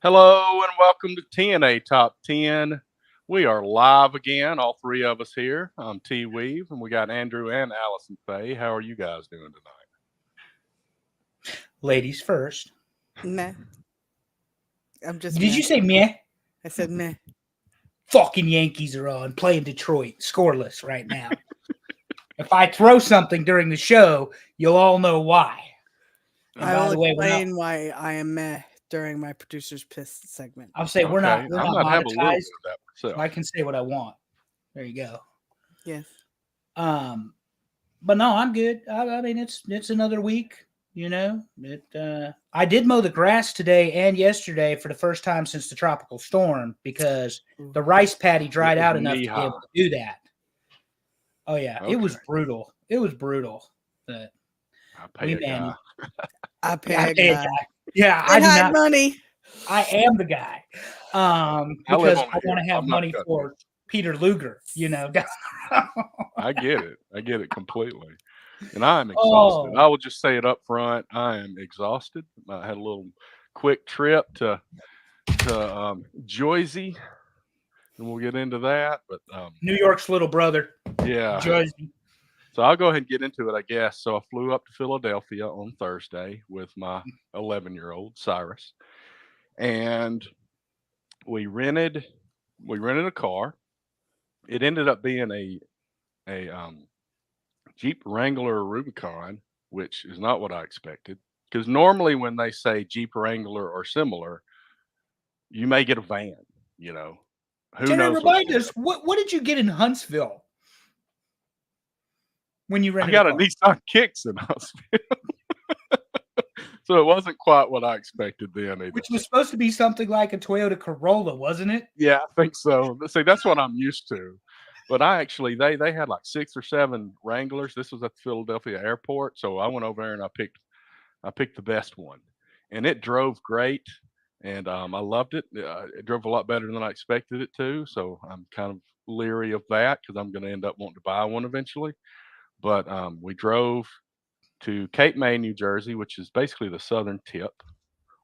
Hello and welcome to TNA Top 10. We are live again, all three of us here. I'm T Weave, and we got Andrew and Allison Faye. How are you guys doing tonight? Ladies first. Meh. I'm just. Did meh. you say meh? I said meh. Fucking Yankees are on, playing Detroit, scoreless right now. If I throw something during the show, you'll all know why. And I by will the way, explain why I am meh during my producer's piss segment. I'll say we're not I might have a little bit monetized, of that so myself. I can say what I want. There you go. Yes. But no, I'm good. I mean, it's another week. You know, I did mow the grass today and yesterday for the first time since the tropical storm because the rice paddy dried out enough to be able to do that. Oh yeah, Okay. it was brutal. It was brutal. But I pay a guy. I pay I a pay a guy. guy. Yeah, I do had not. money. I am the guy. Because I want to have I'm not money cutting for Peter Luger. You know. I get it. I get it completely. And I'm exhausted. Oh. I will just say it up front. I am exhausted. I had a little quick trip to Jersey, and we'll get into that. But New York's little brother. yeah. Jersey. So I'll go ahead and get into it, I guess. So I flew up to Philadelphia on Thursday with my 11-year-old Cyrus, and we rented a car. It ended up being a Jeep Wrangler Rubicon, which is not what I expected. Because normally when they say Jeep Wrangler or similar, you may get a van. You know, who Terry, knows? remind us, what did you get in Huntsville when you I rented got a car? Nissan Kicks in Huntsville. So it wasn't quite what I expected then either. Which was supposed to be something like a Toyota Corolla, wasn't it? Yeah, I think so. See, that's what I'm used to. But I actually they had like 6 or 7 Wranglers. This was at the Philadelphia airport, so I went over there and I picked the best one, and it drove great, and I loved it. It drove a lot better than I expected it to, so I'm kind of leery of that because I'm going to end up wanting to buy one eventually. But we drove to Cape May, New Jersey, which is basically the southern tip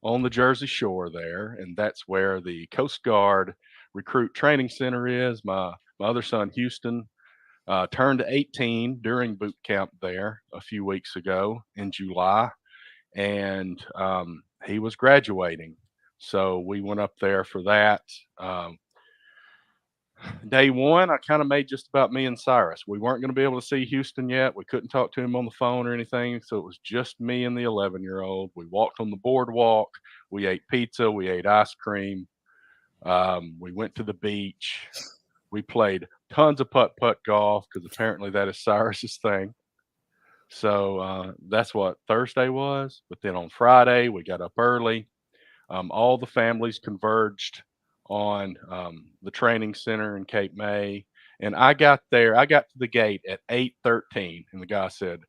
on the Jersey Shore there, and that's where the Coast Guard Recruit Training Center is. My other son, Houston, turned 18 during boot camp there a few weeks ago in July, and he was graduating. So we went up there for that. Day one, I kind of made just about me and Cyrus. We weren't going to be able to see Houston yet. We couldn't talk to him on the phone or anything. So it was just me and the 11-year-old. We walked on the boardwalk. We ate pizza. We ate ice cream. We went to the beach. We played tons of putt-putt golf because apparently that is Cyrus's thing. So that's what Thursday was. But then on Friday, we got up early. All the families converged on the training center in Cape May. And I got to the gate at 8:13, and the guy said,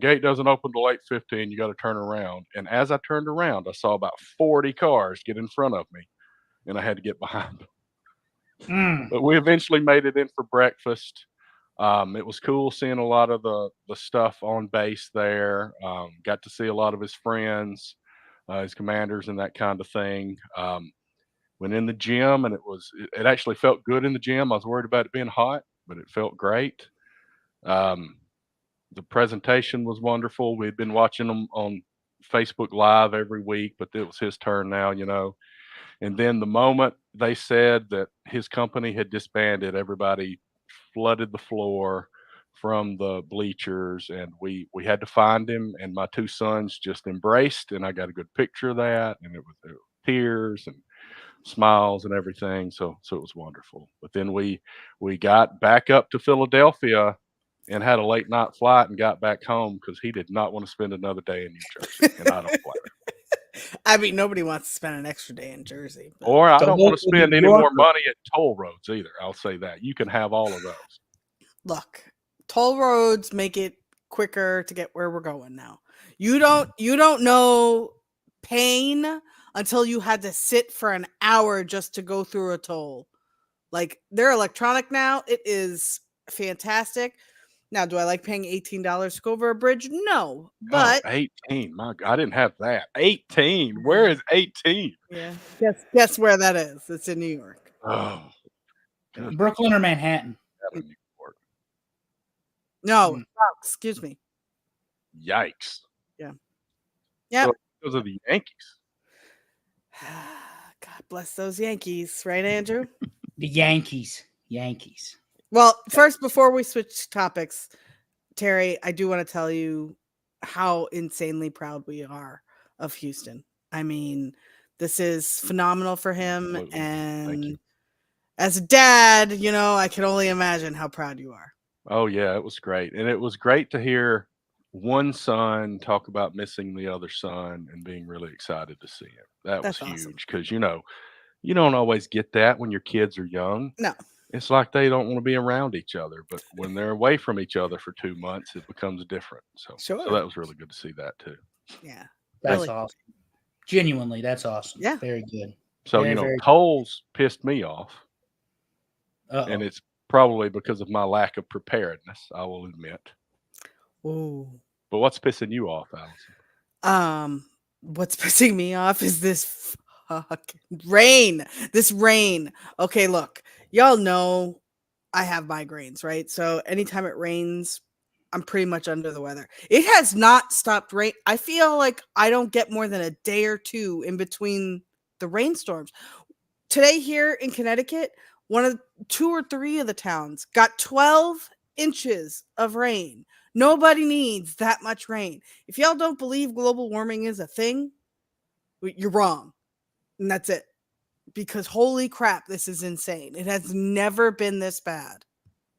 gate doesn't open till 8:15. You got to turn around. And as I turned around, I saw about 40 cars get in front of me, and I had to get behind them. But we eventually made it in for breakfast. It was cool seeing a lot of the stuff on base there. Got to see a lot of his friends, his commanders, and that kind of thing. Went in the gym, and it actually felt good in the gym. I was worried about it being hot, but it felt great. The presentation was wonderful. We'd been watching them on Facebook Live every week, but it was his turn now, you know. And then the moment they said that his company had disbanded, everybody flooded the floor from the bleachers, and we had to find him. And my 2 sons just embraced, and I got a good picture of that. And it was tears and smiles and everything. So it was wonderful. But then we got back up to Philadelphia and had a late night flight and got back home because he did not want to spend another day in New Jersey, and I don't blame him. I mean, nobody wants to spend an extra day in Jersey. But Or I don't want to spend any more money at toll roads either. I'll say that. You can have all of those. Look, toll roads make it quicker to get where we're going now. You don't know pain until you had to sit for an hour just to go through a toll. Like, they're electronic now. It is fantastic. Now, do I like paying $18 to go over a bridge? No, but 18. My God, I didn't have that. 18. Where is 18? yeah, guess where that is? It's in New York. Oh, goodness. Brooklyn or Manhattan? Out of New York. No, Mm. excuse me. Yikes. Yeah. Yep. So because of the Yankees. God bless those Yankees, right, Andrew? The Yankees. Well, first, before we switch topics, Terry, I do want to tell you how insanely proud we are of Houston. I mean, this is phenomenal for him. Absolutely. Thank you. And as a dad, I can only imagine how proud you are. Oh, yeah, it was great. And it was great to hear one son talk about missing the other son and being really excited to see him. That was That's awesome. huge because, you don't always get that when your kids are young. No. It's like they don't want to be around each other, but when they're away from each other for 2 months, it becomes different. So Sure. that was really good to see that too. Yeah. That's Really. awesome. Genuinely, that's awesome. Yeah. Very good. So, Very, very- polls pissed me off, Uh-oh. and it's probably because of my lack of preparedness, I will admit. Ooh. But what's pissing you off, Allison? What's pissing me off is this fucking rain. This rain. Okay, look, y'all know I have migraines, right? So anytime it rains, I'm pretty much under the weather. It has not stopped rain. I feel like I don't get more than a day or two in between the rainstorms. Today here in Connecticut, one of 2 or 3 of the towns got 12 inches of rain. Nobody needs that much rain. If y'all don't believe global warming is a thing, you're wrong. And that's it. Because holy crap, this is insane. It has never been this bad.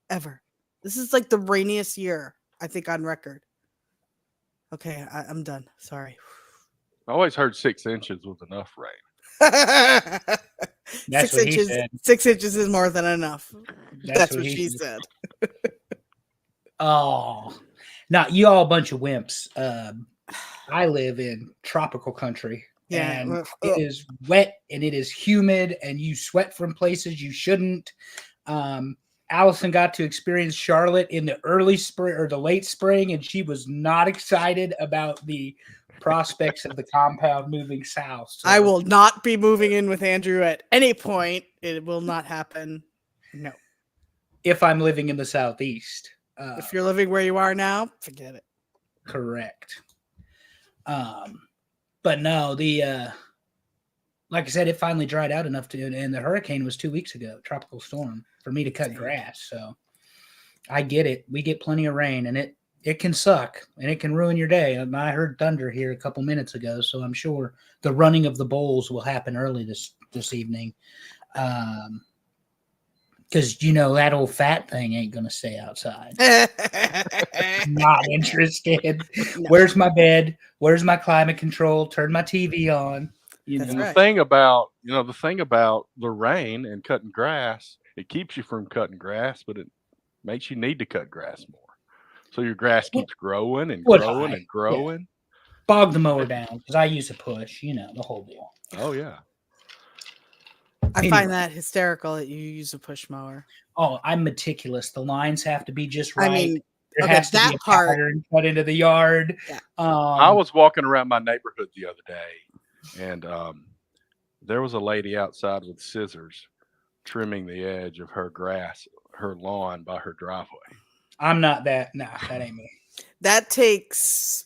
Ever. This is like the rainiest year, I think, on record. Okay, I'm done. Sorry. I always heard 6 inches was enough rain. That's 6 what he inches. said. 6 inches is more than enough. That's what he she said. Oh, now you all a bunch of wimps. I live in tropical country, Yeah, and it is wet and it is humid, and you sweat from places you shouldn't. Allison got to experience Charlotte in the early spring or the late spring, and she was not excited about the prospects of the compound moving south. So I will not be moving in with Andrew at any point. It will not happen. No. if I'm living in the southeast. If you're living where you are now, forget it. Correct. But no, like I said, it finally dried out enough to, and the hurricane was 2 weeks ago, tropical storm, for me to cut grass. So I get it. We get plenty of rain, and it can suck, and it can ruin your day. I heard thunder here a couple minutes ago, so I'm sure the running of the bowls will happen early this evening. Because, that old fat thing ain't going to stay outside. Not interested. No. Where's my bed? Where's my climate control? Turn my TV on. That's And right. the thing about the rain and cutting grass, it keeps you from cutting grass, but it makes you need to cut grass more. So your grass keeps growing and growing and growing. Yeah. Bog the mower down because I use a push, the whole deal. Oh, yeah. I find that hysterical that you use a push mower. Oh, I'm meticulous. The lines have to be just right. I mean, there has to be a pattern cut into the yard. Yeah. I was walking around my neighborhood the other day, and there was a lady outside with scissors trimming the edge of her lawn by her driveway. I'm not that. Nah, that ain't me. That takes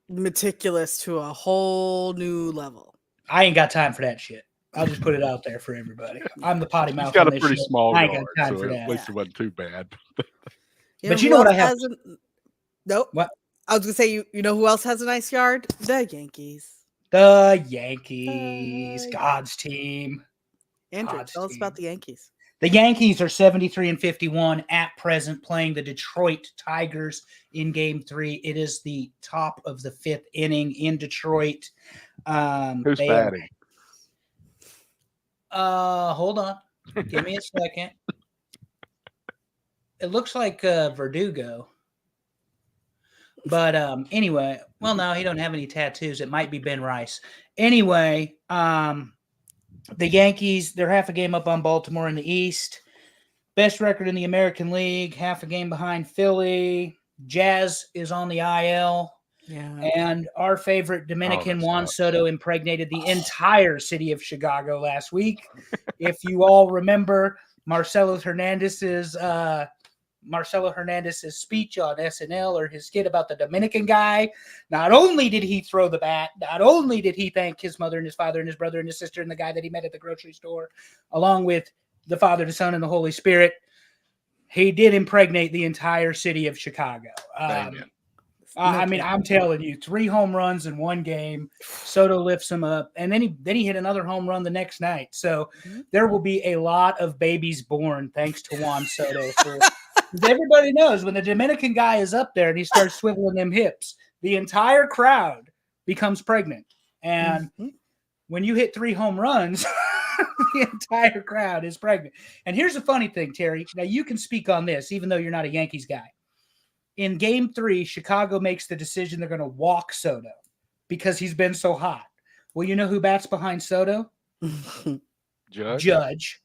meticulous to a whole new level. I ain't got time for that shit. I'll just put it out there for everybody. I'm the potty mouth. He's got a pretty small I yard, ain't got time so for that. at least it wasn't too bad. But you know what I have? Nope. What? I was gonna say, you know who else has a nice yard? The Yankees. The Yankees, God's team. Andrew, tell us about the Yankees. The Yankees are 73-51 at present, playing the Detroit Tigers in Game 3. It is the top of the 5th inning in Detroit. Who's batting? Hold on. Give me a second. It looks like Verdugo. But anyway, well, no, he don't have any tattoos. It might be Ben Rice. Anyway, the Yankees, they're half a game up on Baltimore in the East. best record in the American League, half a game behind Philly. Jazz is on the IL. Yeah. And our favorite Dominican that Juan sucks. Soto impregnated the entire city of Chicago last week. If you all remember Marcelo Hernandez's speech on SNL, or his skit about the Dominican guy, not only did he throw the bat, not only did he thank his mother and his father and his brother and his sister and the guy that he met at the grocery store, along with the Father, the Son, and the Holy Spirit, he did impregnate the entire city of Chicago. Amen. I mean, I'm telling you, 3 home runs in one game. Soto lifts him up, and then he hit another home run the next night. So there will be a lot of babies born thanks to Juan Soto. Everybody knows when the Dominican guy is up there and he starts swiveling them hips, the entire crowd becomes pregnant. And when you hit 3 home runs, the entire crowd is pregnant. And here's the funny thing, Terry. Now, you can speak on this, even though you're not a Yankees guy. In Game 3, Chicago makes the decision they're going to walk Soto because he's been so hot. Well, you know who bats behind Soto? Judge.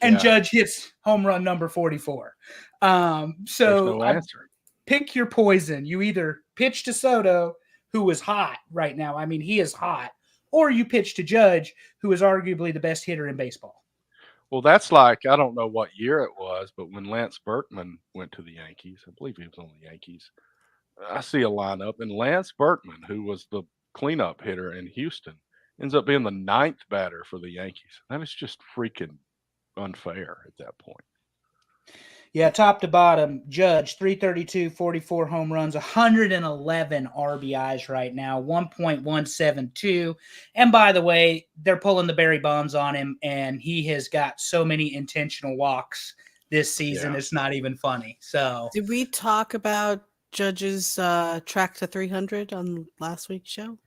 And Judge hits home run number 44. There's no answer. Pick your poison. You either pitch to Soto, who is hot right now. I mean, he is hot. Or you pitch to Judge, who is arguably the best hitter in baseball. Well, that's like, I don't know what year it was, but when Lance Berkman went to the Yankees, I believe he was on the Yankees, I see a lineup, and Lance Berkman, who was the cleanup hitter in Houston, ends up being the 9th batter for the Yankees. That is just freaking unfair at that point. Yeah, top to bottom, Judge, 332, 44 home runs, 111 RBIs right now, 1.172. And by the way, they're pulling the Barry Bonds on him, and he has got so many intentional walks this season, It's not even funny. So, did we talk about Judge's track to 300 on last week's show?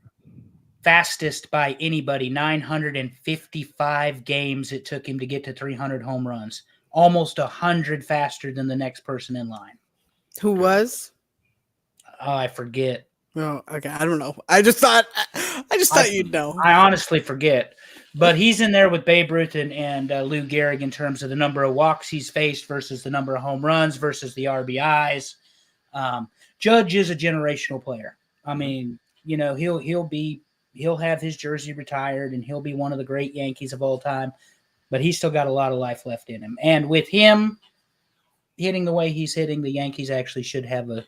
Fastest by anybody, 955 games it took him to get to 300 home runs. Almost 100 faster than the next person in line. Who was? Oh, I forget. Oh, okay. I don't know. I just thought you'd know. I honestly forget. But he's in there with Babe Ruth and Lou Gehrig in terms of the number of walks he's faced versus the number of home runs versus the RBIs. Judge is a generational player. I mean, you know, he'll have his jersey retired and he'll be one of the great Yankees of all time. But he's still got a lot of life left in him. And with him hitting the way he's hitting, the Yankees actually should have a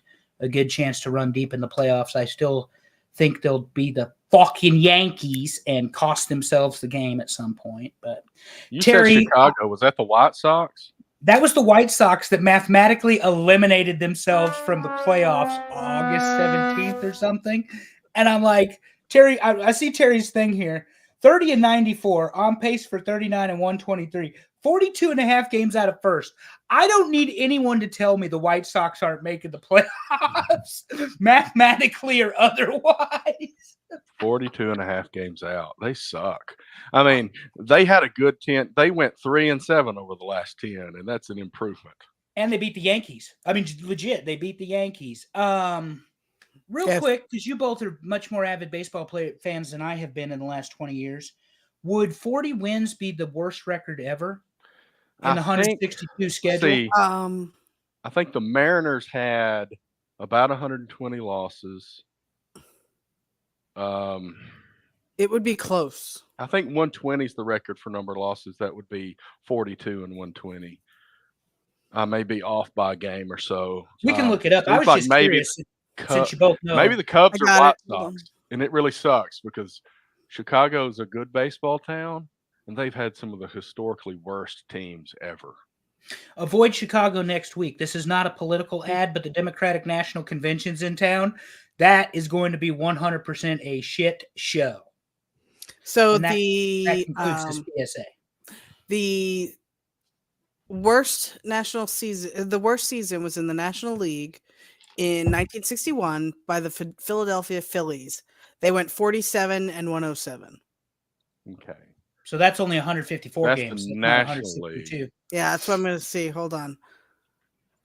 good chance to run deep in the playoffs. I still think they'll be the fucking Yankees and cost themselves the game at some point. But you Terry, said Chicago. Was that the White Sox? That was the White Sox that mathematically eliminated themselves from the playoffs August 17th or something. And I'm like, Terry, I see Terry's thing here. 30 and 94, on pace for 39 and 123, 42 and a half games out of first. I don't need anyone to tell me the White Sox aren't making the playoffs, mathematically or otherwise. 42 and a half games out. They suck. I mean, they had a good 10. They went 3-7 over the last 10, and that's an improvement. And they beat the Yankees. I mean, legit, they beat the Yankees. Real quick, because you both are much more avid baseball fans than I have been in the last 20 years, would 40 wins be the worst record ever in the 162 schedule? See, I think the Mariners had about 120 losses. It would be close. I think 120 is the record for number of losses. That would be 42 and 120. I may be off by a game or so. We can look it up. I was just curious. Since you both know. Maybe the Cubs are White Sox, and it really sucks because Chicago is a good baseball town, and they've had some of the historically worst teams ever. Avoid Chicago next week. This is not a political ad, but the Democratic National Convention's in town. That is going to be 100% a shit show. So that concludes this PSA. The worst season was in the National League in 1961 by the Philadelphia Phillies. They went 47 and 107. Okay. So that's only 154 that's games. The National League. Yeah, that's what I'm going to see. Hold on.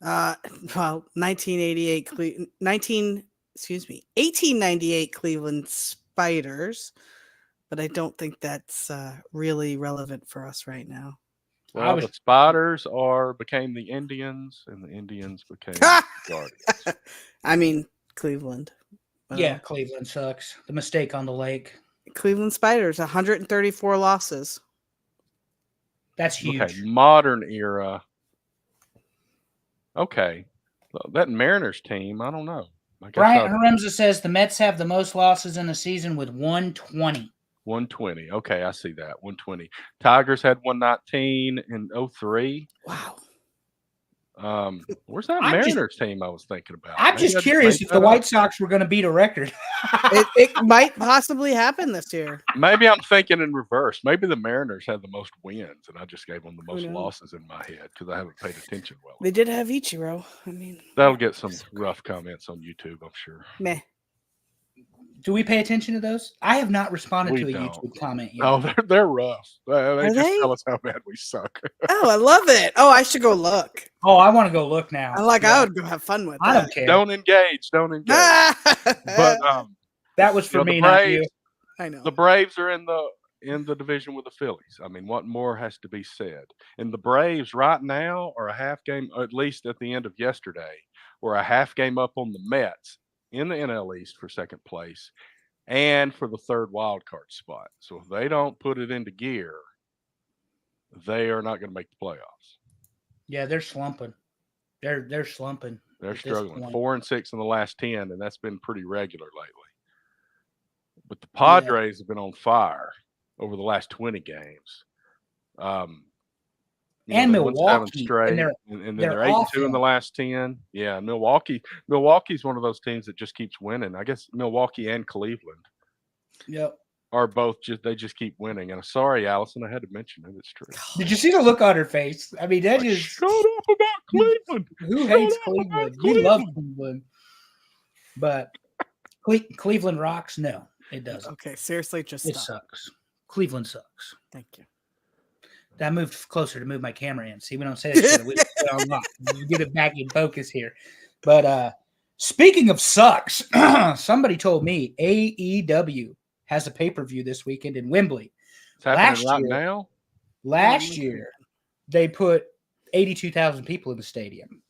1898 Cleveland Spiders, but I don't think that's really relevant for us right now. Well, the Spiders became the Indians, and the Indians became the Guardians. I mean, Cleveland. Yeah, Cleveland sucks. The mistake on the lake. Cleveland Spiders, 134 losses. That's huge. Okay, modern era. Okay, that Mariners team, I don't know. Bryant Haremza says the Mets have the most losses in a season with 120. 120. Okay, I see that. 120. Tigers had 119 in 03. Wow. Where's that Mariners team I was thinking about? I'm just curious if the White Sox were going to beat a record. it might possibly happen this year. Maybe I'm thinking in reverse. Maybe the Mariners had the most wins, and I just gave them the most losses in my head because I haven't paid attention well. They did have Ichiro. I mean, that'll get some rough comments on YouTube, I'm sure. Meh. Do we pay attention to those? I have not responded to a YouTube comment yet. Oh, they're rough. They just tell us how bad we suck. Oh, I love it. Oh, I should go look. Oh, I want to go look now. I would go have fun with. I don't care. Don't engage. But that was for me, not you. I know. The Braves are in the division with the Phillies. I mean, what more has to be said? And the Braves right now are a half game, or at least at the end of yesterday, were a half game up on the Mets in the NL East for second place and for the third wild card spot. So if they don't put it into gear, they are not going to make the playoffs. Yeah, they're slumping. They're slumping. They're struggling. 4-6 in the last 10, and that's been pretty regular lately. But the Padres have been on fire over the last 20 games. And Milwaukee, straight, and then they're 8-2 in the last 10. Yeah, Milwaukee's one of those teams that just keeps winning. I guess Milwaukee and Cleveland. Yep. Are both just keep winning. And sorry, Allison, I had to mention it. It's true. Did you see the look on her face? I mean, that is shut up about Cleveland. Who hates Cleveland? We love Cleveland. But Cleveland rocks? No, it doesn't. Okay, seriously, it sucks. Cleveland sucks. Thank you. I moved closer to move my camera in. See, we don't say this. We get it back in focus here. But speaking of sucks, somebody told me AEW has a pay-per-view this weekend in Wembley. It's happening right now? Last year, they put 82,000 people in the stadium.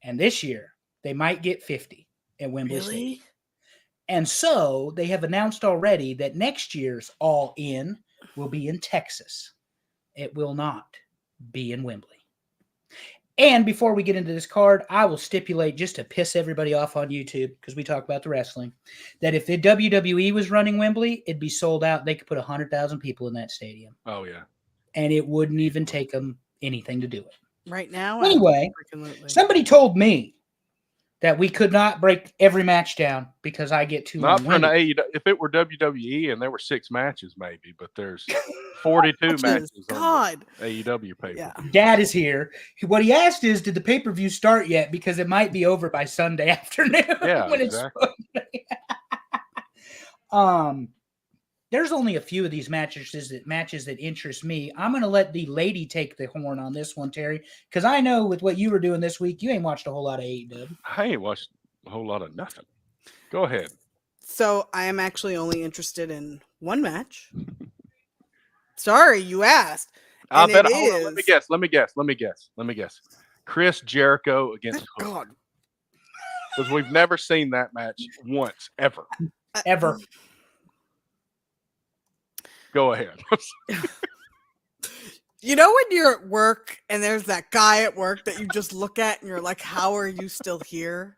And this year, they might get 50 at Wembley Stadium. And so they have announced already that next year's All In will be in Texas. It will not be in Wembley. And before we get into this card, I will stipulate, just to piss everybody off on YouTube, because we talk about the wrestling, that if the WWE was running Wembley, it'd be sold out. They could put 100,000 people in that stadium. Oh, yeah. And it wouldn't even take them anything to do it. Right now? Anyway, somebody told me that we could not break every match down because I get too long-winded. If it were WWE and there were 6 matches, maybe, but there's 42 matches on AEW pay-per-view. Yeah. Dad is here. What he asked is, did the pay-per-view start yet? Because it might be over by Sunday afternoon. Yeah, when exactly. There's only a few of these matches that interest me. I'm going to let the lady take the horn on this one, Terry, because I know with what you were doing this week, you ain't watched a whole lot of AEW. I ain't watched a whole lot of nothing. Go ahead. So I am actually only interested in one match. Sorry, you asked. I bet. Let me guess. Chris Jericho against Hook. God. Because we've never seen that match once, ever. Ever. Go ahead. You know when you're at work and there's that guy at work that you just look at and you're like, how are you still here?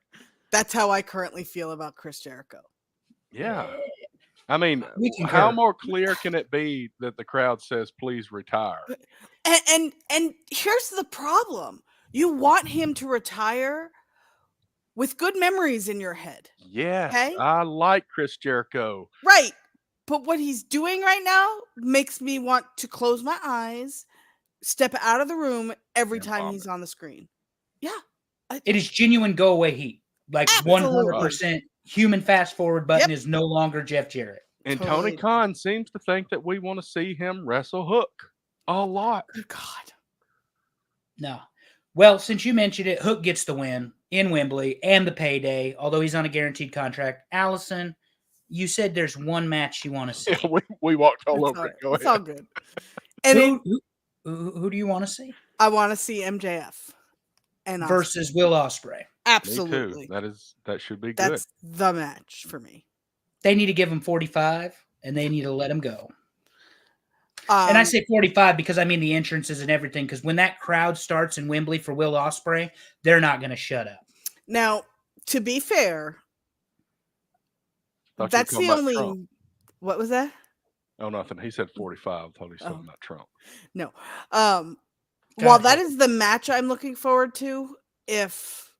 That's how I currently feel about Chris Jericho. Yeah. I mean, how more clear can it be that the crowd says, please retire? And here's the problem. You want him to retire with good memories in your head. Yes. Okay? I like Chris Jericho. Right. But what he's doing right now makes me want to close my eyes, step out of the room every time he's on the screen. Yeah. It is genuine go-away heat. Like 100% human fast-forward button is no longer Jeff Jarrett. And Tony Khan seems to think that we want to see him wrestle Hook a lot. Good God. No. Well, since you mentioned it, Hook gets the win in Wembley and the payday, although he's on a guaranteed contract. Allison, you said there's one match you want to see. Yeah, we walked all over it. It's all good. And Who do you want to see I want to see MJF and Osprey. versus Will Ospreay? Absolutely. Me too. That should be good. That's the match for me. They need to give him 45, and they need to let him go. And I say 45 because I mean the entrances and everything. Because when that crowd starts in Wembley for Will Ospreay, they're not going to shut up. Now, to be fair, Thought that's you were the talking about only. Trump. What was that? Oh, nothing. He said 45. I thought he was talking about Trump. No. While that is the match I'm looking forward to, if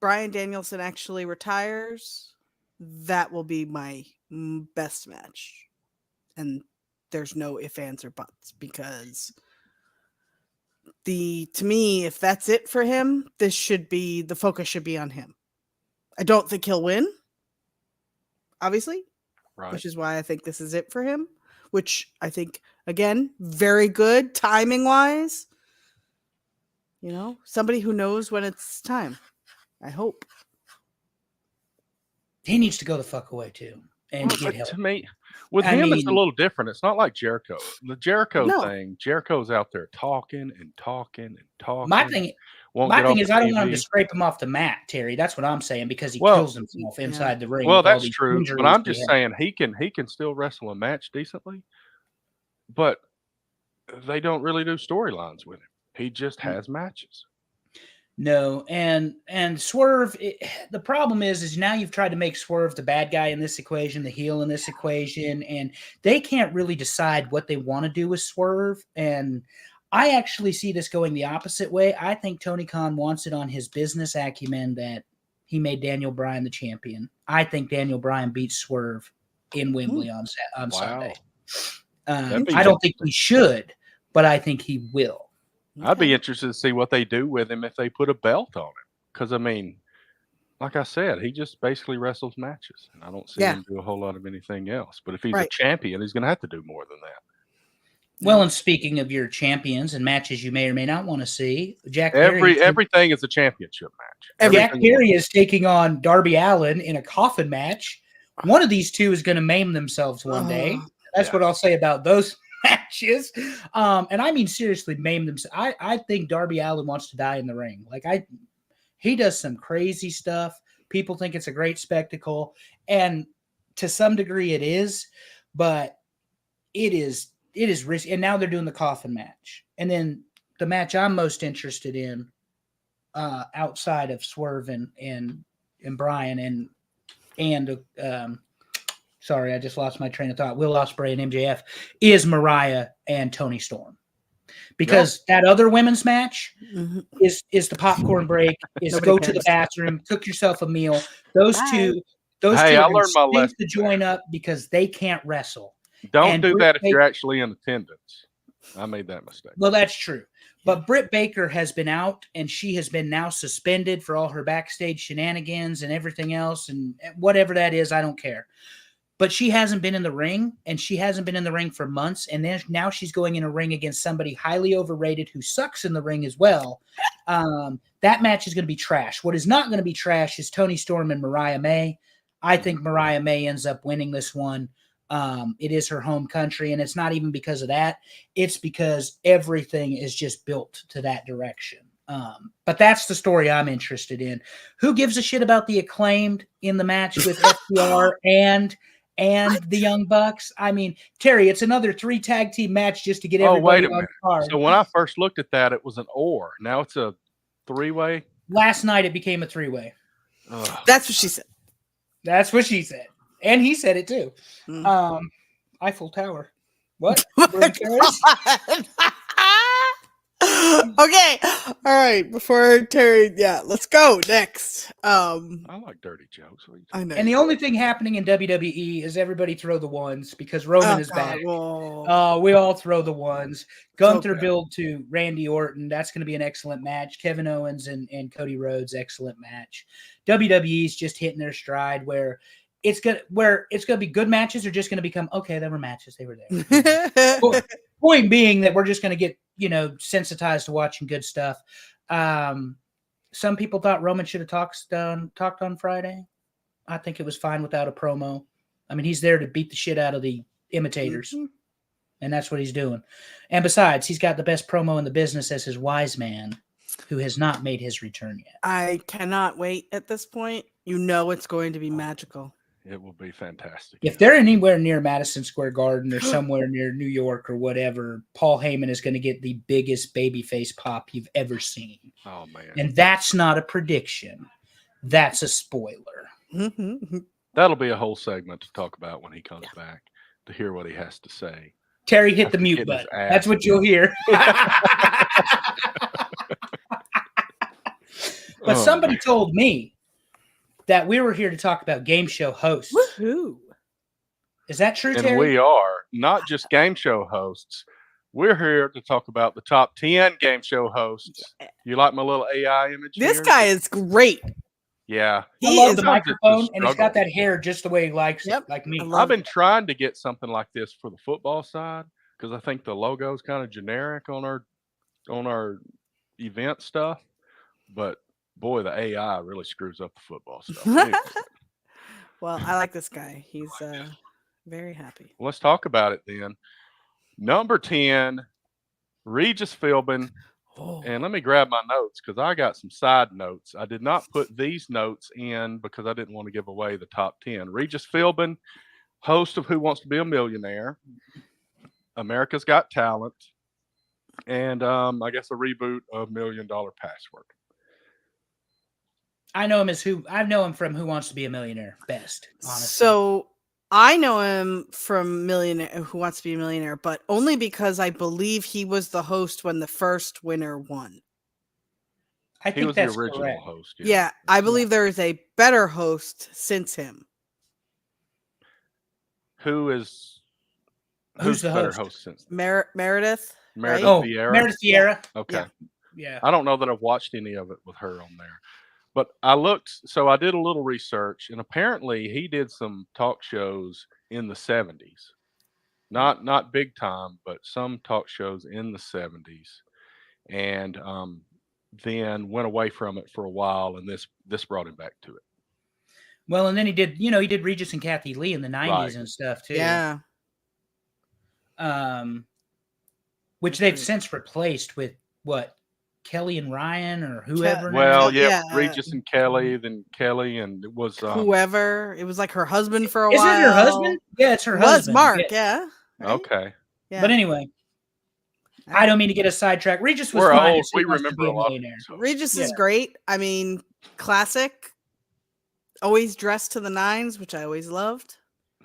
Bryan Danielson actually retires, that will be my best match. And there's no ifs, ands, or buts, because to me, if that's it for him, the focus should be on him. I don't think he'll win, obviously, Right. which is why I think this is it for him, which I think, again, very good timing wise. You know, somebody who knows when it's time. I hope. He needs to go the fuck away too and get help. To me, with him, it's a little different. It's not like Jericho. The Jericho thing, Jericho's out there talking and talking and talking. My thing is, I don't want him to scrape him off the mat, Terry. That's what I'm saying, because he kills himself inside the ring. Well, that's true. But I'm just saying he can still wrestle a match decently. But they don't really do storylines with him. He just has matches. No, and Swerve. The problem is now you've tried to make Swerve the bad guy in this equation, the heel in this equation, and they can't really decide what they want to do with Swerve. And I actually see this going the opposite way. I think Tony Khan wants it on his business acumen that he made Daniel Bryan the champion. I think Daniel Bryan beats Swerve in Wembley on Sunday. I don't think he should, but I think he will. I'd be interested to see what they do with him if they put a belt on him. Because, I mean, like I said, he just basically wrestles matches. And I don't see him do a whole lot of anything else. But if he's a champion, he's going to have to do more than that. Well, and speaking of your champions and matches you may or may not want to see, everything is a championship match. Jack Perry is taking on Darby Allin in a coffin match. One of these two is going to maim themselves one day. That's what I'll say about those matches. And I mean, seriously, maim themselves. I think Darby Allin wants to die in the ring. He does some crazy stuff. People think it's a great spectacle. And to some degree it is, but it is risky. And now they're doing the coffin match. And then the match I'm most interested in, outside of Swerve and Bryan and sorry, I just lost my train of thought. Will Ospreay and MJF is Mariah and Toni Storm. Because that other women's match is the popcorn break, is go to the bathroom, cook yourself a meal. Those two I learned my lesson to join up because they can't wrestle. Don't do that if you're actually in attendance. I made that mistake. Well, that's true. But Britt Baker has been out, and she has been now suspended for all her backstage shenanigans and everything else, and whatever that is, I don't care. But she hasn't been in the ring, and she hasn't been in the ring for months. And then now she's going in a ring against somebody highly overrated who sucks in the ring as well. That match is going to be trash. What is not going to be trash is Toni Storm and Mariah May. I think Mariah May ends up winning this one. It is her home country, and it's not even because of that. It's because everything is just built to that direction. But that's the story I'm interested in. Who gives a shit about the Acclaimed in the match with FTR and the Young Bucks? I mean, Terry, it's another 3 tag team match just to get everybody on the card. So when I first looked at that, it was an or. Now it's a 3-way? Last night it became a 3-way. That's what she said. That's what she said. And he said it too. Eiffel Tower. What? Okay. All right. Before Terry, let's go next. I like dirty jokes. I know. And the only thing happening in WWE is everybody throw the ones because Roman is back. We all throw the ones. Gunther build to Randy Orton. That's going to be an excellent match. Kevin Owens and Cody Rhodes, excellent match. WWE's just hitting their stride where it's gonna be good matches are just gonna become okay. There were matches, they were there. Point being that we're just gonna get sensitized to watching good stuff. Some people thought Roman should have talked on Friday. I think it was fine without a promo. I mean, he's there to beat the shit out of the imitators. And that's what he's doing. And besides, he's got the best promo in the business as his wise man, who has not made his return yet. I cannot wait at this point. You know it's going to be magical. It will be fantastic. If they're anywhere near Madison Square Garden or somewhere near New York or whatever, Paul Heyman is going to get the biggest babyface pop you've ever seen. Oh, man. And that's not a prediction. That's a spoiler. That'll be a whole segment to talk about when he comes back, to hear what he has to say. Terry hit the mute button. That's what you'll hear. But somebody told me that we were here to talk about game show hosts. Woohoo! Is that true, Terry? And we are not just game show hosts. We're here to talk about the top 10 game show hosts. You like my little AI image? This here? guy is great. Yeah. I love the microphone, and he's got that hair just the way he likes it, like me. I've been trying to get something like this for the football side because I think the logo is kind of generic on our event stuff. But boy, the AI really screws up the football stuff. Anyway. Well, I like this guy. He's very happy. Let's talk about it then. Number 10, Regis Philbin. Oh. And let me grab my notes because I got some side notes. I did not put these notes in because I didn't want to give away the top 10. Regis Philbin, host of Who Wants to Be a Millionaire, America's Got Talent, and I guess a reboot of $1 Million Password. I know him from Who Wants to Be a Millionaire best, honestly. So I know him from Who Wants to Be a Millionaire, but only because I believe he was the host when the first winner won. I think was that's the original correct. host. Yeah, I believe there is a better host since him. Who's the better host? since Meredith? Meredith right? Vieira? Meredith Vieira. Okay. Yeah. I don't know that I've watched any of it with her on there. But I did a little research, and apparently he did some talk shows in the 70s. Not big time, but some talk shows in the 70s. And then went away from it for a while, and this brought him back to it. Well, and then he did Regis and Kathy Lee in the 90s and stuff too. Yeah. Which they've since replaced with what? Kelly and Ryan or whoever. Regis and Kelly, then Kelly, and it was whoever. It was like her husband for a while. Is it her husband? Yeah, it's her husband. Was Mark, yeah. Right? Okay. Yeah. But anyway, I don't mean to get us sidetracked. Regis was We're fine. old. We remember a lot. Regis is great. I mean, classic. Always dressed to the nines, which I always loved.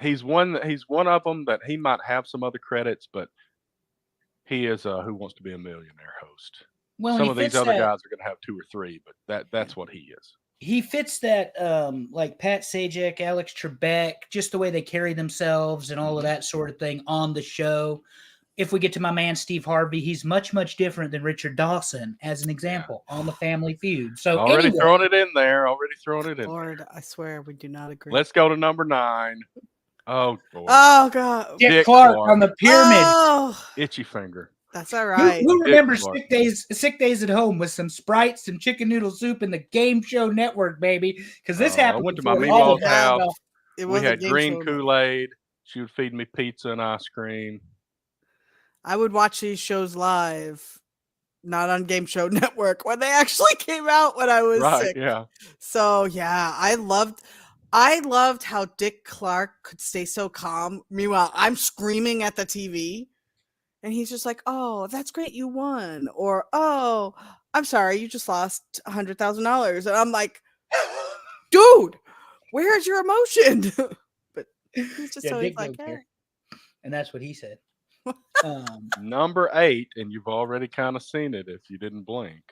He's one of them that he might have some other credits, but he is a Who Wants to Be a Millionaire host. Well, some of these other guys are going to have 2 or 3, but that's what he is. He fits that, like Pat Sajak, Alex Trebek, just the way they carry themselves and all of that sort of thing on the show. If we get to my man Steve Harvey, he's much, much different than Richard Dawson, as an example, on the Family Feud. So already throwing it in there. Lord, I swear we do not agree. Let's go to number 9. Oh, boy. Oh, God. Dick Clark on the pyramid. Oh. Itchy finger. That's all right. Who remembers sick days at home with some Sprites, some chicken noodle soup, and the Game Show Network, baby? Because this happened. I went to my meatball's house. We had green show. Kool-Aid. She would feed me pizza and ice cream. I would watch these shows live, not on Game Show Network, when they actually came out when I was sick. Yeah. So yeah, I loved how Dick Clark could stay so calm. Meanwhile, I'm screaming at the TV. And he's just like, "Oh, that's great, you won," or "Oh, I'm sorry, you just lost $100,000." And I'm like, "Dude, where's your emotion?" But he's just always like, "Yeah." And that's what he said. Number 8, and you've already kind of seen it if you didn't blink.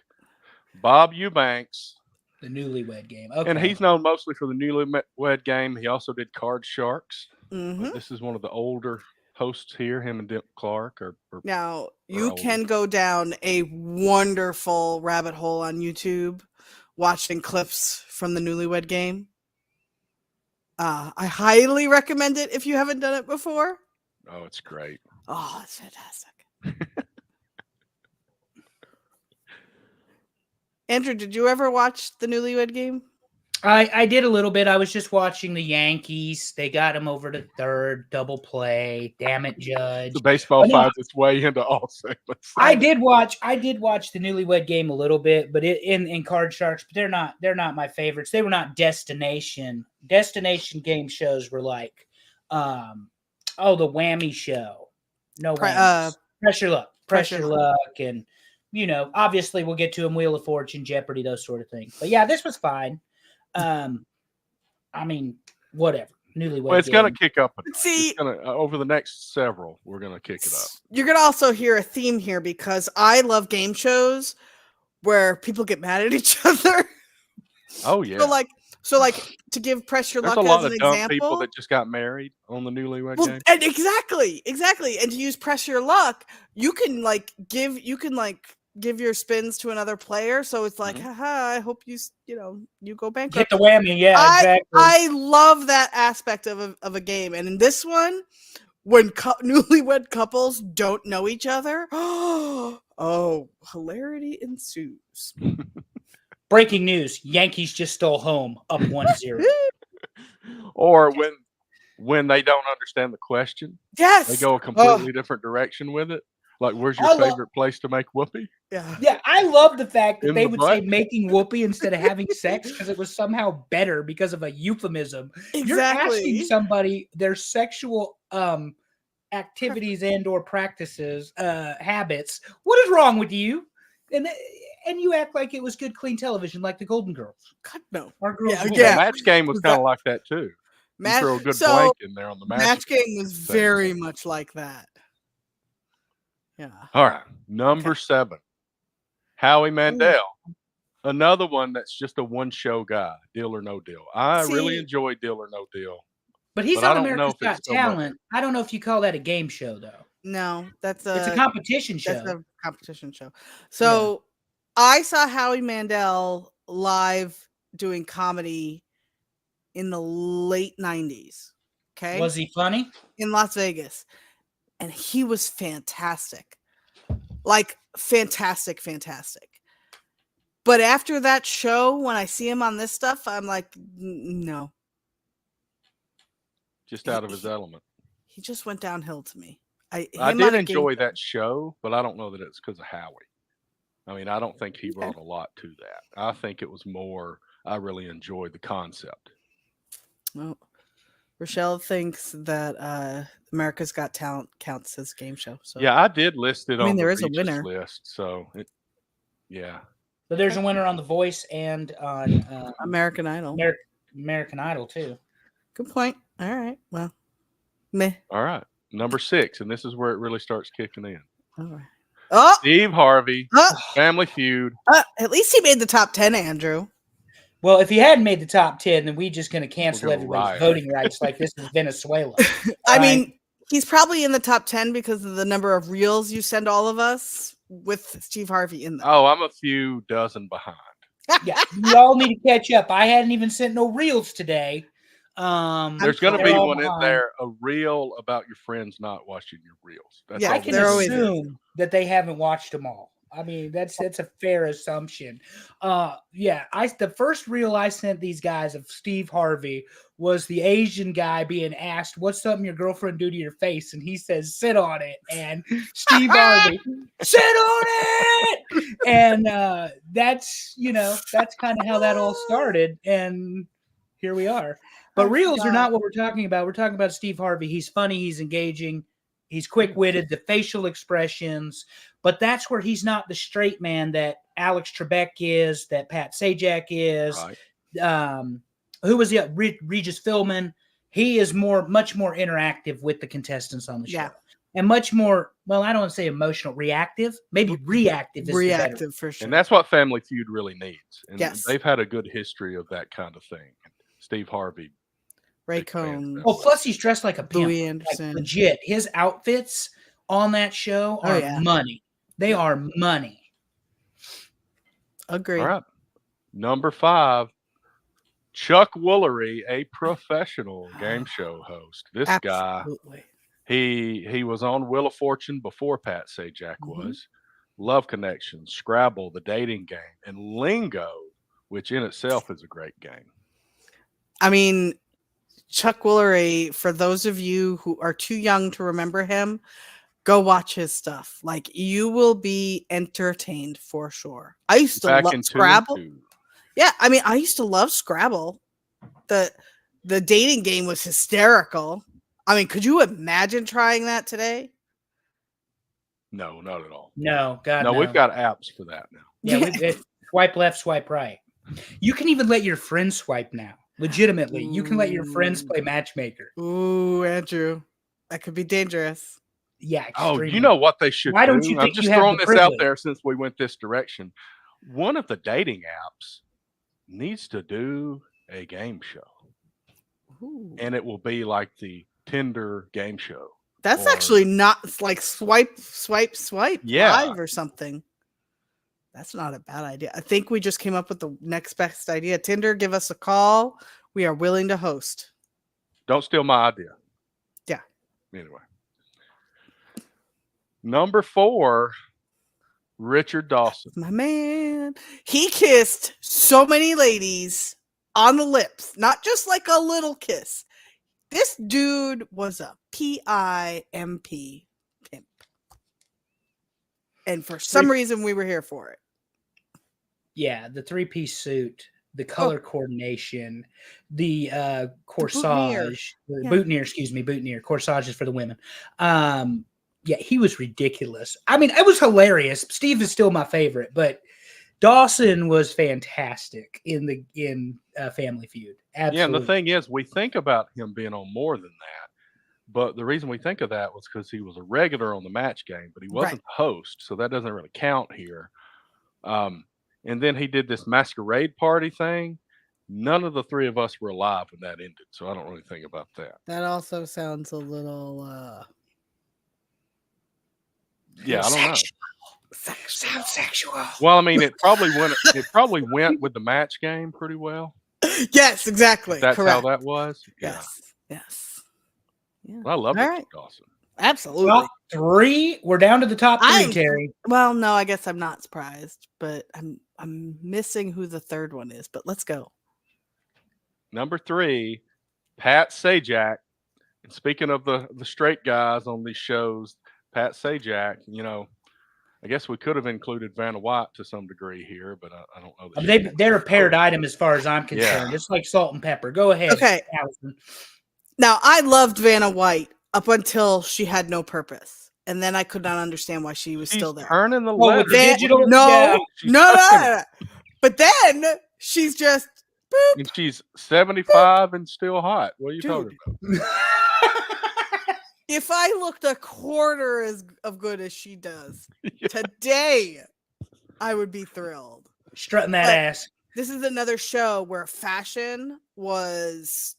Bob Eubanks, the Newlywed Game, okay. And he's known mostly for the Newlywed Game. He also did Card Sharks. Mm-hmm. This is one of the older hosts here. Him and Dick Clark are now you can go down a wonderful rabbit hole on YouTube watching clips from the Newlywed Game. I highly recommend it if you haven't done it before. Oh, it's great. Oh, it's fantastic. Andrew, did you ever watch the Newlywed Game? I did a little bit. I was just watching the Yankees. They got him over to third, double play. Damn it, Judge. The baseball But no, finds its way into all segments. I did watch the Newlywed Game a little bit, but in Card Sharks, but they're not my favorites. They were not destination game shows were like the Whammy Show. No whammies. Pressure luck, and obviously we'll get to them, Wheel of Fortune, Jeopardy, those sort of things. But yeah, this was fine. I mean, whatever. Newlywed Well, it's Game. going to kick up. See, Over the next several, we're going to kick it up. you're gonna also hear a theme here because I love game shows where people get mad at each other. Oh yeah. So like to give Pressure There's Luck a lot as an of dumb example. people that just got married on the Newlywed Game. And exactly. And to use Pressure Luck, you can give your spins to another player. So it's like, haha, I hope you go bankrupt. Get the whammy, yeah, exactly. I love that aspect of a game. And in this one, when newlywed couples don't know each other, oh, hilarity ensues. Breaking news: Yankees just stole home, up 1-0. Or when they don't understand the question, Yes, they go a completely different direction with it. Like, where's your favorite place to make whoopee? Yeah. I love the fact that In they the would butt? say making whoopee instead of having sex because it was somehow better because of a euphemism. You're asking somebody their sexual activities and/or practices, habits. What is wrong with you? And you act like it was good, clean television, like the Golden Girls. God, no. Our girls. The Match Game was kind of like that too. You throw a good blank in there on the Match Game was very much like that. Yeah. All right. Number 7. Howie Mandel. Another one that's just a one-show guy. Deal or No Deal. I really enjoy Deal or No Deal. But he's on America's Got Talent. I don't know if you call that a game show, though. No, it's a competition show. That's a competition show. So I saw Howie Mandel live doing comedy in the late 90s. Okay. Was he funny? In Las Vegas. And he was fantastic. Like, fantastic. But after that show, when I see him on this stuff, I'm like, no. Just out of his element. He just went downhill to me. I did enjoy that show, but I don't know that it's because of Howie. I mean, I don't think he brought a lot to that. I think it was more, I really enjoyed the concept. Well, Rochelle thinks that America's Got Talent counts as a game show. So yeah, I did list it on there the is a winner list. So, But there's a winner on The Voice and on American Idol. American Idol, too. Good point. All right. Well, meh. All right. Number 6, and this is where it really starts kicking in. All right. Steve Harvey, Family Feud. At least he made the top 10, Andrew. Well, if he hadn't made the top 10, then we're just going to cancel everybody's voting rights like this is Venezuela. I mean, he's probably in the top 10 because of the number of reels you send all of us with Steve Harvey in them. Oh, I'm a few dozen behind. Yeah, we all need to catch up. I hadn't even sent no reels today. There's going to be one in there, a reel about your friends not watching your reels. That's I can assume that they haven't watched them all. I mean, that's a fair assumption. The first reel I sent these guys of Steve Harvey was the Asian guy being asked, "What's something your girlfriend do to your face?" And he says, "Sit on it." And Steve Harvey, "Sit on it." And that's kind of how that all started. And here we are. But reels are not what we're talking about. We're talking about Steve Harvey. He's funny. He's engaging. He's quick-witted, the facial expressions, but that's where he's not the straight man that Alex Trebek is, that Pat Sajak is. Right. Who was the Regis Philbin? He is much more interactive with the contestants on the show. And much more, well, I don't want to say emotional, reactive, maybe reactive. Reactive for sure. And that's what Family Feud really needs. And they've had a good history of that kind of thing. Steve Harvey. Ray Cohn. Oh, plus he's dressed like a pimp. Louis Anderson. Like, legit. His outfits on that show are money. They are money. Agree. All right. Number 5, Chuck Woolery, a professional game show host. This guy, he was on Wheel of Fortune before Pat Sajak was. Love Connection, Scrabble, the dating game, and Lingo, which in itself is a great game. I mean, Chuck Woolery, for those of you who are too young to remember him, go watch his stuff. Like, you will be entertained for sure. I used to Back love in 2 and Scrabble. 2. Yeah, I mean, I used to love Scrabble. The dating game was hysterical. I mean, could you imagine trying that today? No, not at all. No, God, No, no. we've got apps for that now. Yeah, swipe left, swipe right. You can even let your friends swipe now. Legitimately, you can let your friends play matchmaker. Ooh, Andrew, that could be dangerous. Yeah. Oh, Extremely. you know what they should Why do? don't you I'm think just you have throwing the this out privilege? there since we went this direction. One of the dating apps needs to do a game show. Ooh. And it will be like the Tinder game show. That's or- actually not like swipe Yeah. live or something. That's not a bad idea. I think we just came up with the next best idea. Tinder, give us a call. We are willing to host. Don't steal my idea. Yeah. Anyway. Number 4, Richard Dawson. My man. He kissed so many ladies on the lips, not just like a little kiss. This dude was a PIMP pimp. And for some reason, we were here for it. Yeah, the 3-piece suit, the color coordination, the corsage, boutonniere, corsage is for the women. Yeah, he was ridiculous. I mean, it was hilarious. Steve is still my favorite, but Dawson was fantastic in Family Feud. Absolutely. Yeah, and the thing is, we think about him being on more than that, but the reason we think of that was because he was a regular on the match game, but he wasn't the host, so that doesn't really count here. And then he did this masquerade party thing. None of the 3 of us were alive when that ended, so I don't really think about that. That also sounds a little Yeah, I don't know. Sounds sexual. Well, I mean, it probably went with the match game pretty well. Yes, exactly. That's correct. how that was. Yes. Yeah. Well, I love Richard Dawson. Absolutely. Well, 3. We're down to the top 3, Terry. Well, no, I guess I'm not surprised, but I'm missing who the third one is. But let's go. Number 3, Pat Sajak. And speaking of the straight guys on these shows, Pat Sajak, I guess we could have included Vanna White to some degree here, but I don't know. They're a paired item as far as I'm concerned. It's like salt and pepper. Go ahead. Okay. Allison. Now, I loved Vanna White up until she had no purpose. And then I could not understand why she was still there. Turning the with letters. the digital? No. Yeah. But then she's just boop. And she's 75 and still hot. What are you talking about? If I looked a quarter of good as she does today, I would be thrilled. Strutting that ass. This is another show where fashion was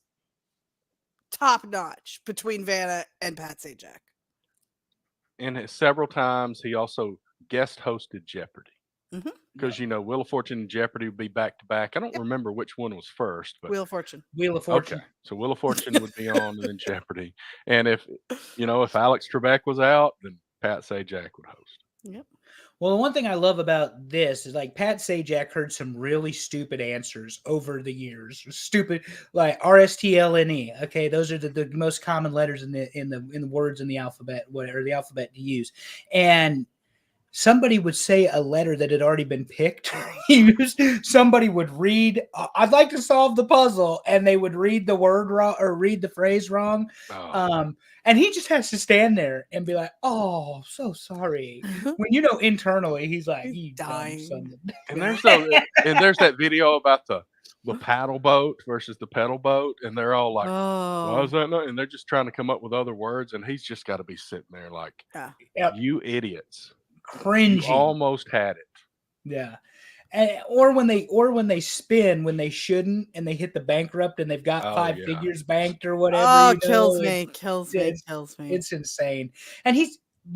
top notch between Vanna and Pat Sajak. And several times he also guest hosted Jeopardy. Because Wheel of Fortune and Jeopardy would be back to back. I don't remember which one was first, but Wheel of Fortune. Okay, so Wheel of Fortune would be on, and then Jeopardy. And if Alex Trebek was out, then Pat Sajak would host. Yep. Well, the one thing I love about this is like Pat Sajak heard some really stupid answers over the years. Stupid, like RSTLNE. Okay, those are the most common letters in the words in the alphabet, whatever the alphabet to use, and somebody would say a letter that had already been picked. Somebody would read, I'd like to solve the puzzle, and they would read the word wrong or read the phrase wrong. And he just has to stand there and be like, oh, so sorry. When internally he's like, he's dying. And there's that video about the paddle boat versus the pedal boat, and they're all like, why is that not? And they're just trying to come up with other words, and he's just got to be sitting there like, you idiots. Cringing. You almost had it. Yeah. Or when they spin when they shouldn't, and they hit the bankrupt and they've got 5 figures banked or whatever. Oh, kills me. It's insane. And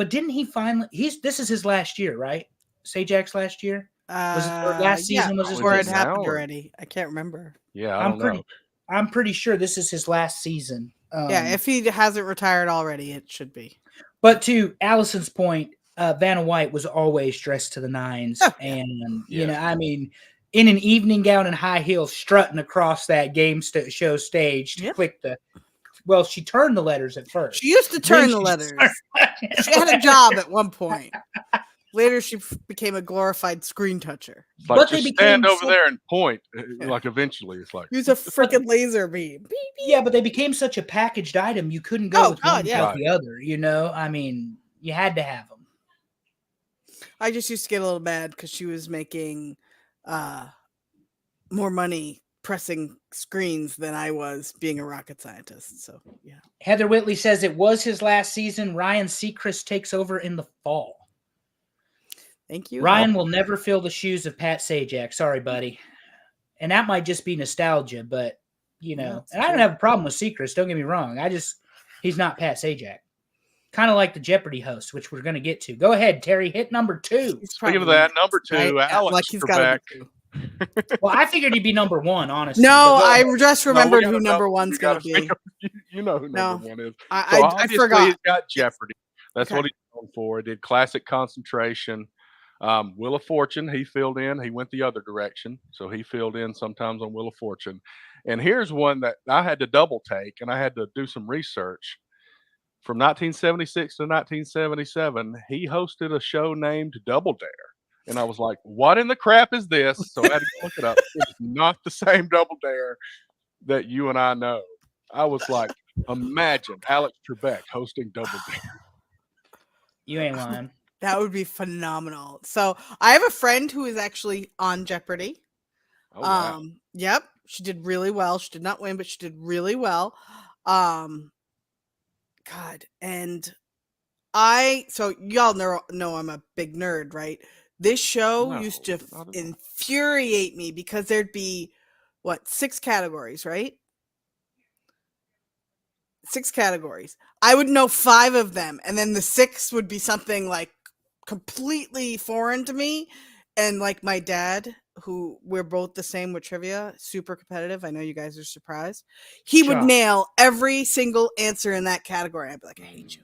didn't he finally? This is his last year, right? Sajak's last year. Was it last season? Was or it happened already? I can't remember. Yeah, I don't know. I'm pretty sure this is his last season. If he hasn't retired already, it should be. But to Allison's point, Vanna White was always dressed to the nines, and I mean, in an evening gown and high heels strutting across that show stage to click the. Well, she turned the letters at first. She used to turn the letters. She had a job at one point. Later, she became a glorified screen toucher. It's like, but just stand over there and point. Like eventually, it's like use a freaking laser beam. Yeah, but they became such a packaged item. You couldn't go with one without the other. You know, I mean, you had to have them. I just used to get a little mad because she was making more money pressing screens than I was being a rocket scientist. So yeah. Heather Whitley says it was his last season. Ryan Seacrest takes over in the fall. Thank you. Ryan will never fill the shoes of Pat Sajak. Sorry, buddy. And that might just be nostalgia, but you know, and I don't have a problem with Seacrest. Don't get me wrong. He's not Pat Sajak. Kind of like the Jeopardy host, which we're going to get to. Go ahead, Terry. Hit number 2. Speaking of that, number 2, right? Alex like he's got to. Well, I figured he'd be number 1, honestly. No, I just remembered who number 1's going to be. You know who number 1 is. I forgot. He's got Jeopardy. That's what he's known for. He did Classic Concentration. Wheel of Fortune, he filled in. He went the other direction, so he filled in sometimes on Wheel of Fortune. And here's one that I had to double take, and I had to do some research. From 1976 to 1977, he hosted a show named Double Dare. And I was like, what in the crap is this? So I had to look it up. It's not the same Double Dare that you and I know. I was like, imagine Alex Trebek hosting Double Dare. You ain't lying. That would be phenomenal. So I have a friend who is actually on Jeopardy. Oh, wow. Yep. She did really well. She did not win, but she did really well. God. And so y'all know I'm a big nerd, right? This show used to infuriate me because there'd be 6 categories, right? 6 categories. I would know 5 of them, and then the 6th would be something like completely foreign to me. And like my dad, who we're both the same with trivia, super competitive. I know you guys are surprised. He would nail every single answer in that category. I'd be like, I hate you.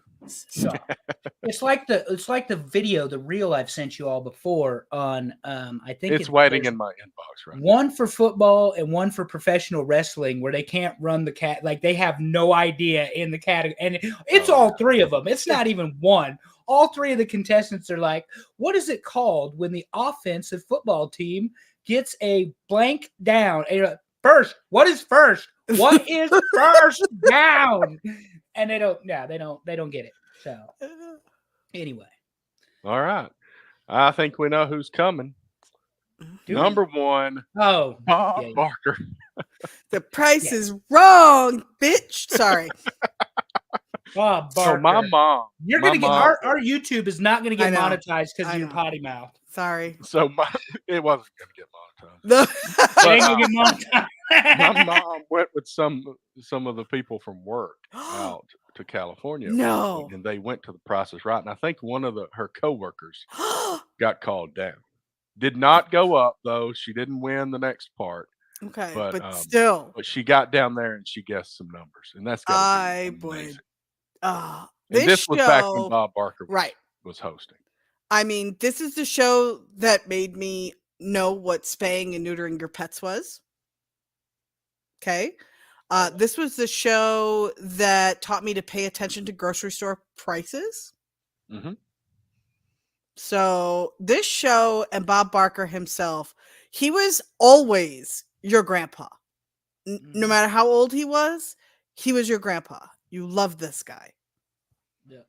It's like the video, the reel I've sent you all before on I think it's waiting in my inbox right now. One for football and one for professional wrestling where they can't run the cat, like they have no idea in the category, and it's all 3 of them. It's not even one. All 3 of the contestants are like, what is it called when the offensive football team gets a blank down? And you're like, first, what is first? What is first down? And they don't get it. So anyway. All right. I think we know who's coming. Number 1. Oh, Bob Barker. The price is wrong, bitch. Sorry. Bob Barker. So my mom. You're gonna get our YouTube is not gonna get monetized because of your potty mouth. Sorry. So it wasn't gonna get monetized. No. It ain't gonna get monetized. My mom went with some of the people from work out to California. No. And they went to the Price is Right. And I think one of her coworkers got called down. Did not go up though. She didn't win the next part. Okay. But still. But she got down there and she guessed some numbers. And that's amazing. This was back when Bob Barker was hosting. I mean, this is the show that made me know what spaying and neutering your pets was. Okay. This was the show that taught me to pay attention to grocery store prices. Mm-hmm. So this show and Bob Barker himself, he was always your grandpa. No matter how old he was your grandpa. You loved this guy. Yeah.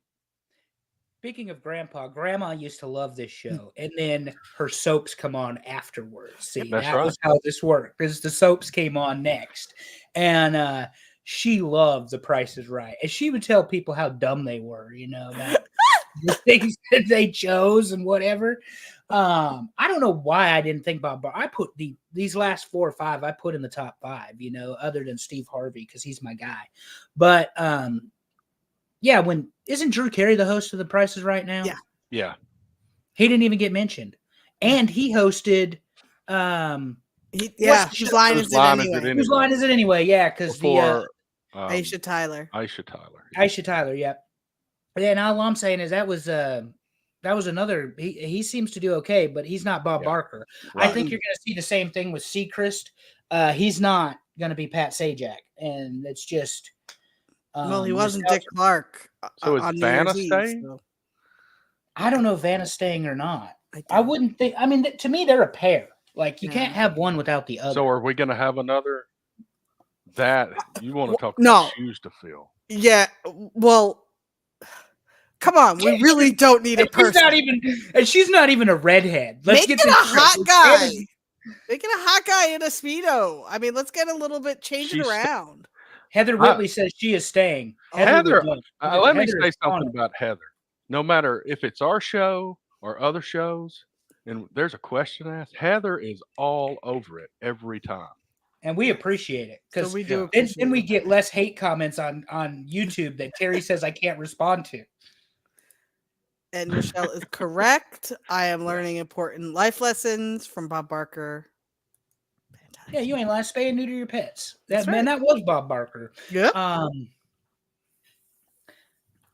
Speaking of grandma used to love this show, and then her soaps come on afterwards. See, that was how this worked, because the soaps came on next, and she loved The Price is Right, and she would tell people how dumb they were, about the things that they chose and whatever. I don't know why I didn't think about, but I put these last 4 or 5 I put in the top 5, other than Steve Harvey because he's my guy. But yeah, isn't Drew Carey the host of The Price is Right now? Yeah. He didn't even get mentioned, and he hosted. Whose line is it anyway? Whose line is it anyway? Yeah, because Aisha Tyler. Aisha Tyler. Yep. Yeah, and all I'm saying is that was That was another. He seems to do okay, but he's not Bob Barker. I Right. think you're going to see the same thing with Seacrest. He's not going to be Pat Sajak, and it's just. Well, he wasn't Dick nostalgia. Clark So is on New Vanna Year's Eve. staying? So I don't know if Vanna's staying or not. I doubt it. wouldn't think. I mean, to me, they're a pair. Like you Yeah. can't have one without the other. So are we going to have another? That you want to talk no. about shoes to fill? Yeah. Well, come on. We really don't need a person. She's not even a redhead. Let's Make get it a this hot straight. guy. Make it a hot guy in a Speedo. I mean, let's get a little bit, change it She's around. Heather Whitley says she is staying. Heather, let me Heather say is something on it. about Heather. No matter if it's our show or other shows, and there's a question asked, Heather is all over it every time. And we appreciate it So because we do. then we get less hate comments on YouTube that Terry says I can't respond to. And Michelle is correct. I am learning important life lessons from Bob Barker. Fantastic. Yeah, you ain't lying. Spay and neuter your pets. That's That right. was Bob Barker. Yep.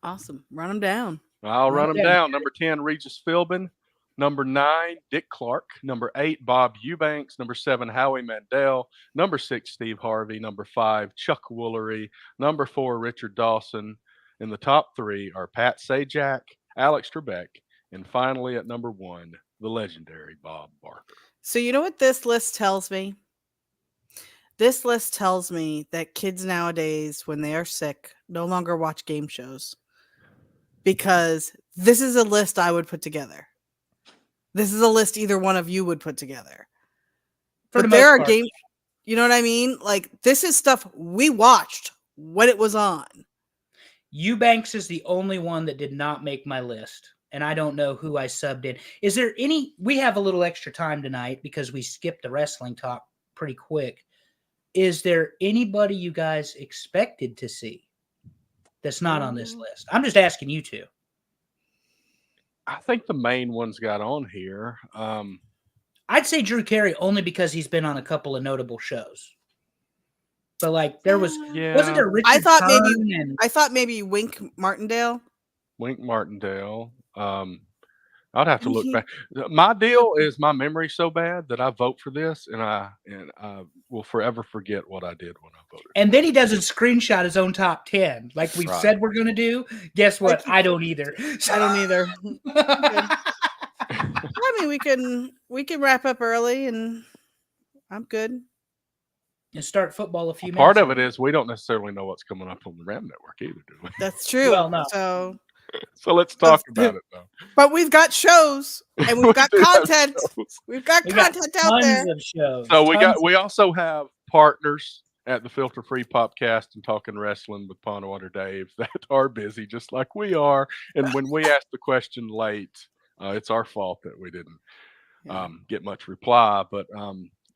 Awesome. Run them down. I'll run them down. Number 10, Regis Philbin. Number 9, Dick Clark. Number 8, Bob Eubanks. Number 7, Howie Mandel. Number 6, Steve Harvey. Number 5, Chuck Woolery. Number 4, Richard Dawson. And the top 3 are Pat Sajak, Alex Trebek, and finally at number 1, the legendary Bob Barker. So you know what this list tells me? This list tells me that kids nowadays, when they are sick, no longer watch game shows. Because this is a list I would put together. This is a list either one of you would put together. But there are games, you know what I mean? Like, this is stuff we watched when it was on. Eubanks is the only one that did not make my list. And I don't know who I subbed in. Is there any, we have a little extra time tonight because we skipped the wrestling talk pretty quick. Is there anybody you guys expected to see that's not on this list? I'm just asking you two. I think the main ones got on here. I'd say Drew Carey only because he's been on a couple of notable shows. But like there was, wasn't there Richard I thought Kern I thought maybe Wink Martindale. Wink Martindale. I'd have to look back. My deal is my memory's so bad that I vote for this, and I will forever forget what I did when I voted. And then he doesn't screenshot his own top 10 like we said we're going to do. Guess what? I don't either. I don't either. I mean, we can wrap up early, and I'm good. And start football a few minutes. Part of it is we don't necessarily know what's coming up on the Ram Network either, do we? That's true. Well, no. So let's talk about it, though. But we've got shows and we've got content. We've got content out there. Of shows. So we also have partners at the Filter Free Popcast and Talking Wrestling with Pondwater Dave that are busy just like we are. And when we ask the question late, it's our fault that we didn't get much reply. But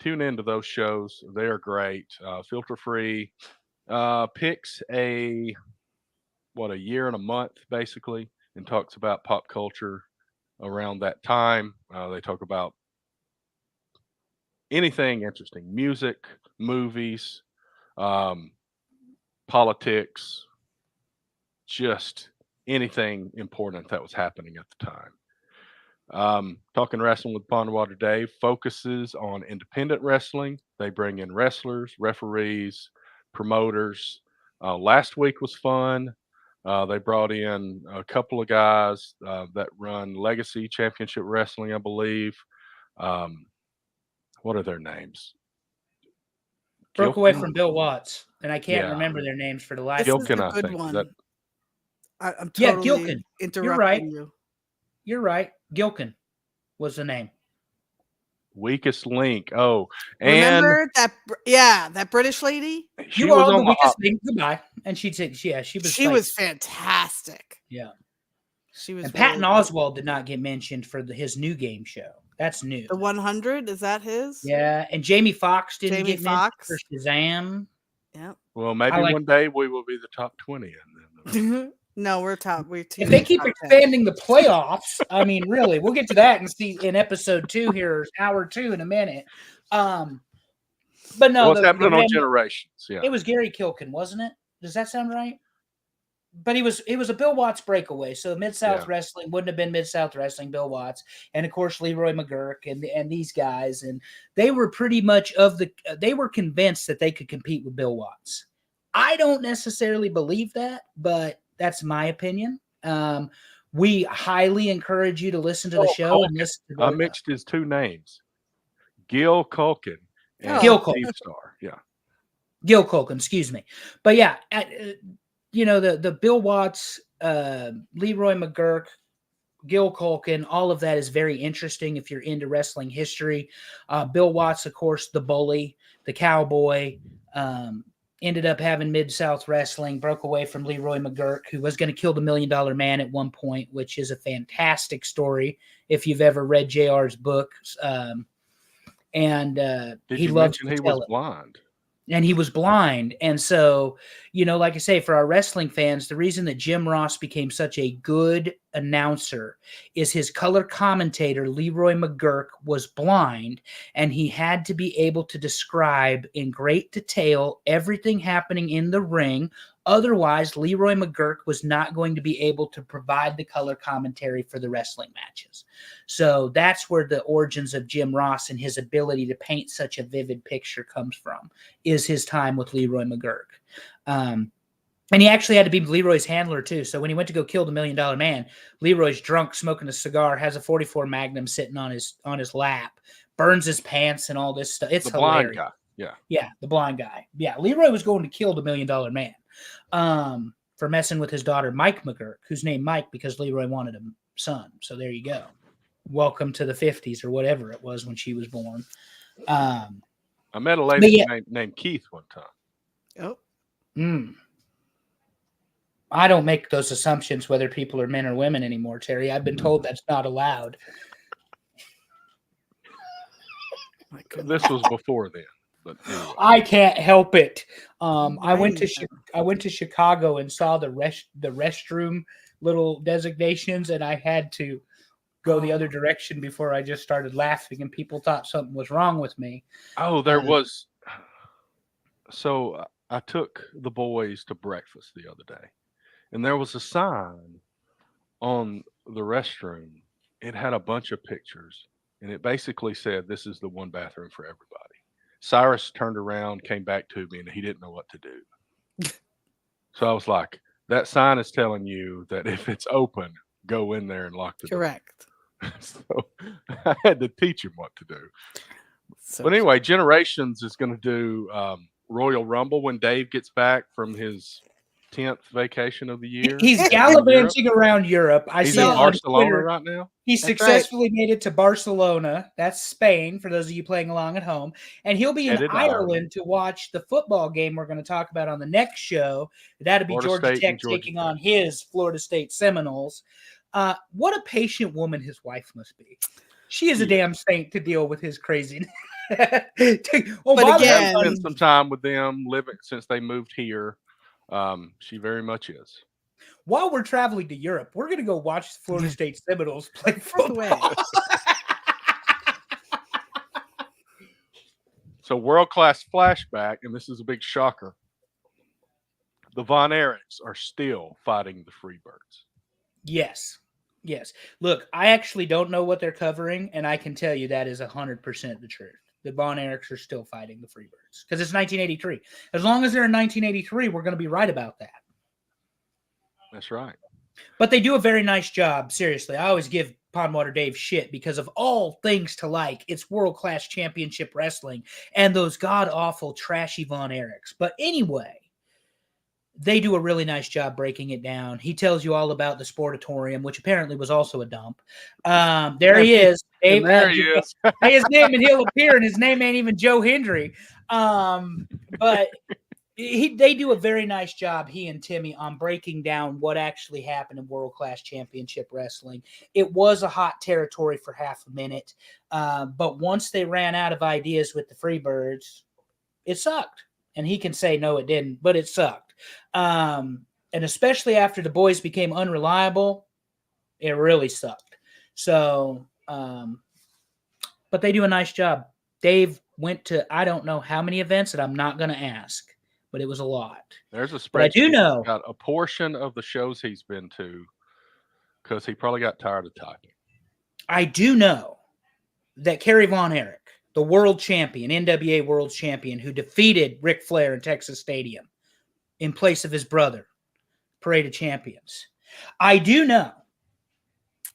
tune into those shows. They are great. Filter Free picks a year and a month basically and talks about pop culture around that time. They talk about anything interesting, music, movies, politics, just anything important that was happening at the time. Talking Wrestling with Pondwater Dave focuses on independent wrestling. They bring in wrestlers, referees, promoters. Last week was fun. They brought in a couple of guys that run Legacy Championship Wrestling, I believe. What are their names? Broke away from Bill Watts, and I can't remember their names for the life. Gilkin, I think. I'm totally Gilkin. interrupting You're right. you. You're right. Gilkin was the name. Weakest Link. Oh, and remember that? Yeah, that British lady. She you was are on the weakest link. Goodbye. And she'd say, "Yeah, she was." She was fantastic. Yeah, she was. And Patton Oswalt did not get mentioned for his new game show. That's new. The 100, is that his? Yeah, and Jamie Foxx didn't get mentioned for Shazam. Yep. Well, maybe one day we will be the top 20 in them. No, we're top. If they keep expanding the playoffs, I mean, really, we'll get to that and see in episode 2 here, hour 2 in a minute. But no, what's happening on Generations? Yeah, it was Gary Kilkin, wasn't it? Does that sound right? but it was a Bill Watts breakaway. So Mid-South Yeah. Wrestling wouldn't have been Mid-South Wrestling, Bill Watts, and of course Leroy McGurk and these guys, and they were pretty much they were convinced that they could compete with Bill Watts. I don't necessarily believe that, but that's my opinion. We highly encourage you to listen to the show Culkin. and listen to I mixed his two names, Gil Culkin and Gil Culkin. Steve Starr. Yeah. Gil Culkin, excuse me. But yeah, the Bill Watts, Leroy McGurk, Gil Culkin, all of that is very interesting if you're into wrestling history. Bill Watts, of course, the bully, the cowboy, ended up having Mid-South Wrestling, broke away from Leroy McGurk, who was going to kill the $1 Million Man at one point, which is a fantastic story if you've ever read JR's books. Did he you loves mention to he tell was it. blind? And he was blind. And so, like I say, for our wrestling fans, the reason that Jim Ross became such a good announcer is his color commentator, Leroy McGurk, was blind, and he had to be able to describe in great detail everything happening in the ring. Otherwise, Leroy McGurk was not going to be able to provide the color commentary for the wrestling matches. So that's where the origins of Jim Ross and his ability to paint such a vivid picture comes from, is his time with Leroy McGurk. And he actually had to be Leroy's handler too. So when he went to go kill the $1 Million Man, Leroy's drunk, smoking a cigar, has a 44 Magnum sitting on his lap, burns his pants and all this stuff. It's The blind hilarious. guy. Yeah. Yeah, the blind guy. Yeah, Leroy was going to kill the $1 Million Man for messing with his daughter, Mike McGurk, who's named Mike because Leroy wanted a son. So there you go. Welcome to the 50s or whatever it was when she was born. I met a lady named Keith one time. Oh. I don't make those assumptions whether people are men or women anymore, Terry. I've been told that's not allowed. This was before then. But anyway. I can't help it. I went to Chicago and saw the restroom little designations, and I had to go the other direction before I just started laughing, and people thought something was wrong with me. Oh, there was. So I took the boys to breakfast the other day, and there was a sign on the restroom. It had a bunch of pictures, and it basically said, "This is the one bathroom for everybody." Cyrus turned around, came back to me, and he didn't know what to do. So I was like, that sign is telling you that if it's open, go in there and lock the door. Correct. So I had to teach him what to do. So But anyway, Generations is going to do Royal Rumble when Dave gets back from his 10th vacation of the year. He's gallivanting around Europe. He's see in on Barcelona Twitter, right now. He That's successfully made it to Barcelona. That's Spain, for those of you playing along at home. And he'll be in Headed to Ireland. Ireland to watch the football game we're going to talk about on the next show. That'll be Florida Georgia State and Tech Georgia taking Tech. on his Florida State Seminoles. What a patient woman his wife must be. She is a damn saint to deal with his craziness. But again, I've spent some time with them living since they moved here. She very much is. While we're traveling to Europe, we're going to go watch the Florida State Seminoles play football. So world-class flashback, and this is a big shocker. The Von Erichs are still fighting the Freebirds. Yes. Look, I actually don't know what they're covering, and I can tell you that is 100% the truth. The Von Erichs are still fighting the Freebirds because it's 1983. As long as they're in 1983, we're going to be right about that. That's right. But they do a very nice job. Seriously, I always give Pondwater Dave shit because of all things to like. It's world-class championship wrestling and those god-awful, trashy Von Erichs. But anyway, they do a really nice job breaking it down. He tells you all about the Sportatorium, which apparently was also a dump. There he is. Dave, There he is. Say his name and he'll appear, and his name ain't even Joe Hendry. But they do a very nice job, he and Timmy, on breaking down what actually happened in world-class championship wrestling. It was a hot territory for half a minute, but once they ran out of ideas with the Freebirds, it sucked. And he can say, no, it didn't, but it sucked. And especially after the boys became unreliable, it really sucked. So, but they do a nice job. Dave went to, I don't know how many events that I'm not going to ask, but it was a lot. There's a spreadsheet. But I do know got a portion of the shows he's been to because he probably got tired of typing. I do know that Kerry Von Erich, the world champion, NWA world champion, who defeated Ric Flair in Texas Stadium in place of his brother, Parade of Champions. I do know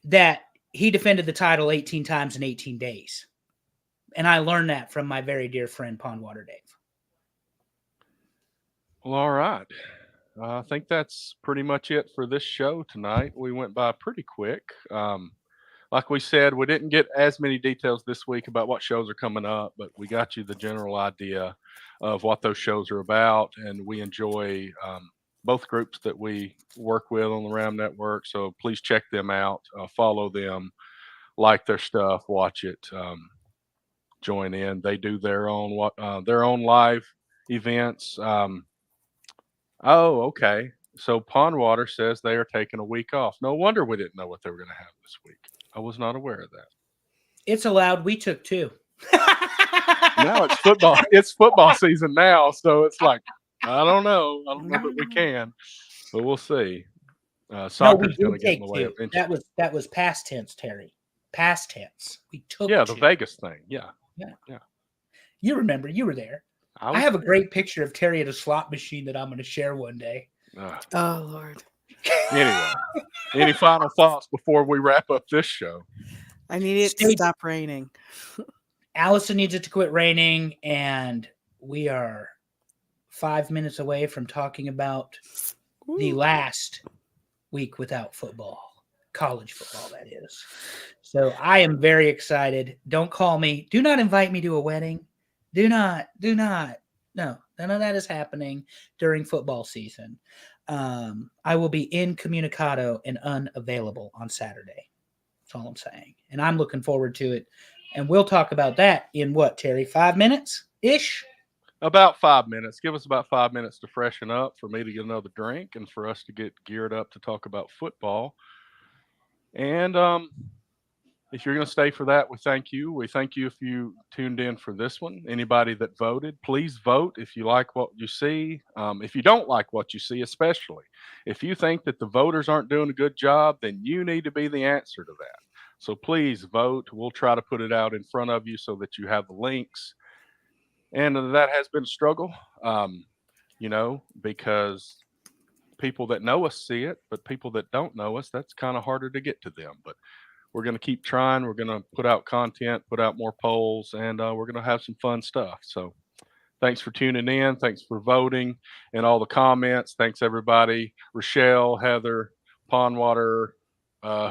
that he defended the title 18 times in 18 days. And I learned that from my very dear friend, Pondwater Dave. Well, all right. I think that's pretty much it for this show tonight. We went by pretty quick. Like we said, we didn't get as many details this week about what shows are coming up, but we got you the general idea of what those shows are about. And we enjoy both groups that we work with on the RAM Network. So please check them out, follow them, like their stuff, watch it, join in. They do their own live events. Oh, okay. So Pondwater says they are taking a week off. No wonder we didn't know what they were going to have this week. I was not aware of that. It's allowed. We took 2. Now it's football. It's football season now, so it's like I don't know. I don't know that we can, but we'll see. Soccer's going to get in the way eventually. That was past tense, Terry. Past tense. We took. Yeah, the Vegas thing. Yeah. You remember? You were there. I have a great picture of Terry at a slot machine that I'm going to share one day. Oh Lord. Anyway, any final thoughts before we wrap up this show? I need it to stop raining. Allison needs it to quit raining, and we are 5 minutes away from talking about the last week without football, college football, that is. So I am very excited. Don't call me. Do not invite me to a wedding. Do not. No, none of that is happening during football season. I will be incommunicado and unavailable on Saturday. That's all I'm saying. And I'm looking forward to it. And we'll talk about that in what, Terry? 5 minutes-ish? About 5 minutes. Give us about 5 minutes to freshen up, for me to get another drink, and for us to get geared up to talk about football. And if you're going to stay for that, we thank you. We thank you if you tuned in for this one. Anybody that voted, please vote if you like what you see. If you don't like what you see, especially if you think that the voters aren't doing a good job, then you need to be the answer to that. So please vote. We'll try to put it out in front of you so that you have the links. And that has been a struggle, because people that know us see it, but people that don't know us, that's kind of harder to get to them. But we're going to keep trying. We're going to put out content, put out more polls, and we're going to have some fun stuff. So thanks for tuning in. Thanks for voting and all the comments. Thanks, everybody. Rochelle, Heather, Pondwater.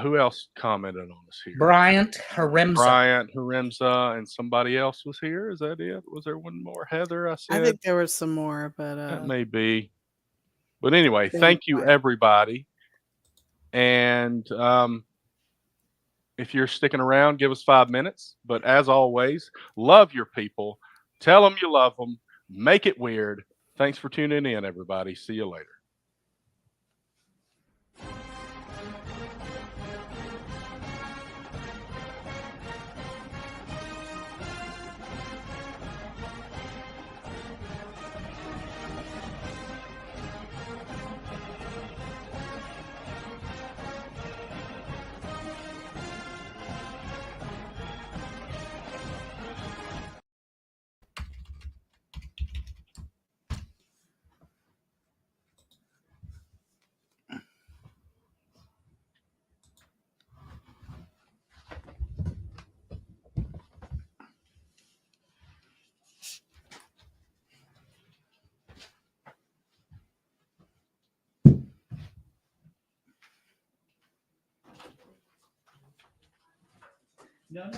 Who else commented on us here? Bryant Haremza, and somebody else was here. Is that it? Was there one more? Heather, I said? I think there was some more, but that may be. But anyway, thank you, everybody. And if you're sticking around, give us 5 minutes. But as always, love your people. Tell them you love them. Make it weird. Thanks for tuning in, everybody. See you later. No.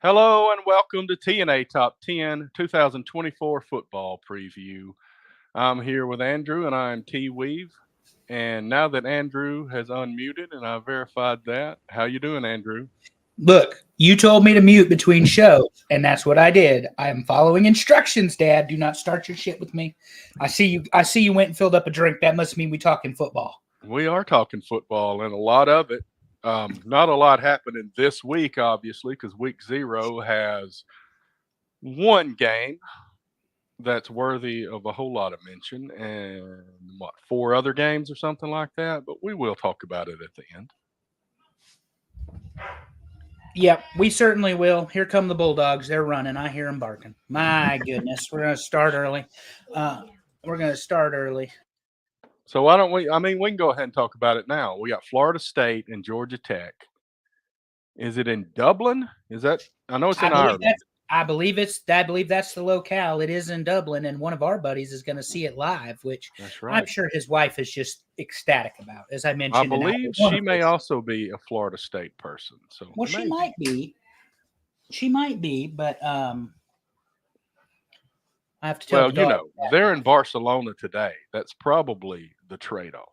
Hello and welcome to TNA Top 10 2024 football preview. I'm here with Andrew and I'm T Weave. And now that Andrew has unmuted and I verified that, how you doing, Andrew? Look, you told me to mute between shows, and that's what I did. I am following instructions, Dad. Do not start your shit with me. I see you went and filled up a drink. That must mean we talking football. We are talking football, and a lot of it. Not a lot happening this week, obviously, because week 0 has one game that's worthy of a whole lot of mention, and 4 other games or something like that. But we will talk about it at the end. Yep, we certainly will. Here come the Bulldogs. They're running. I hear them barking. My goodness, we're going to start early. So why don't we? I mean, we can go ahead and talk about it now. We got Florida State and Georgia Tech. Is it in Dublin? Is that? I know it's in Ireland. I believe that's the locale. It is in Dublin, and one of our buddies is going to see it live, which That's right. I'm sure his wife is just ecstatic about. As I mentioned, I believe she may also be a Florida State person. So well, maybe. She might be, but I have to tell. Well, they're in Barcelona today. That's probably the trade-off.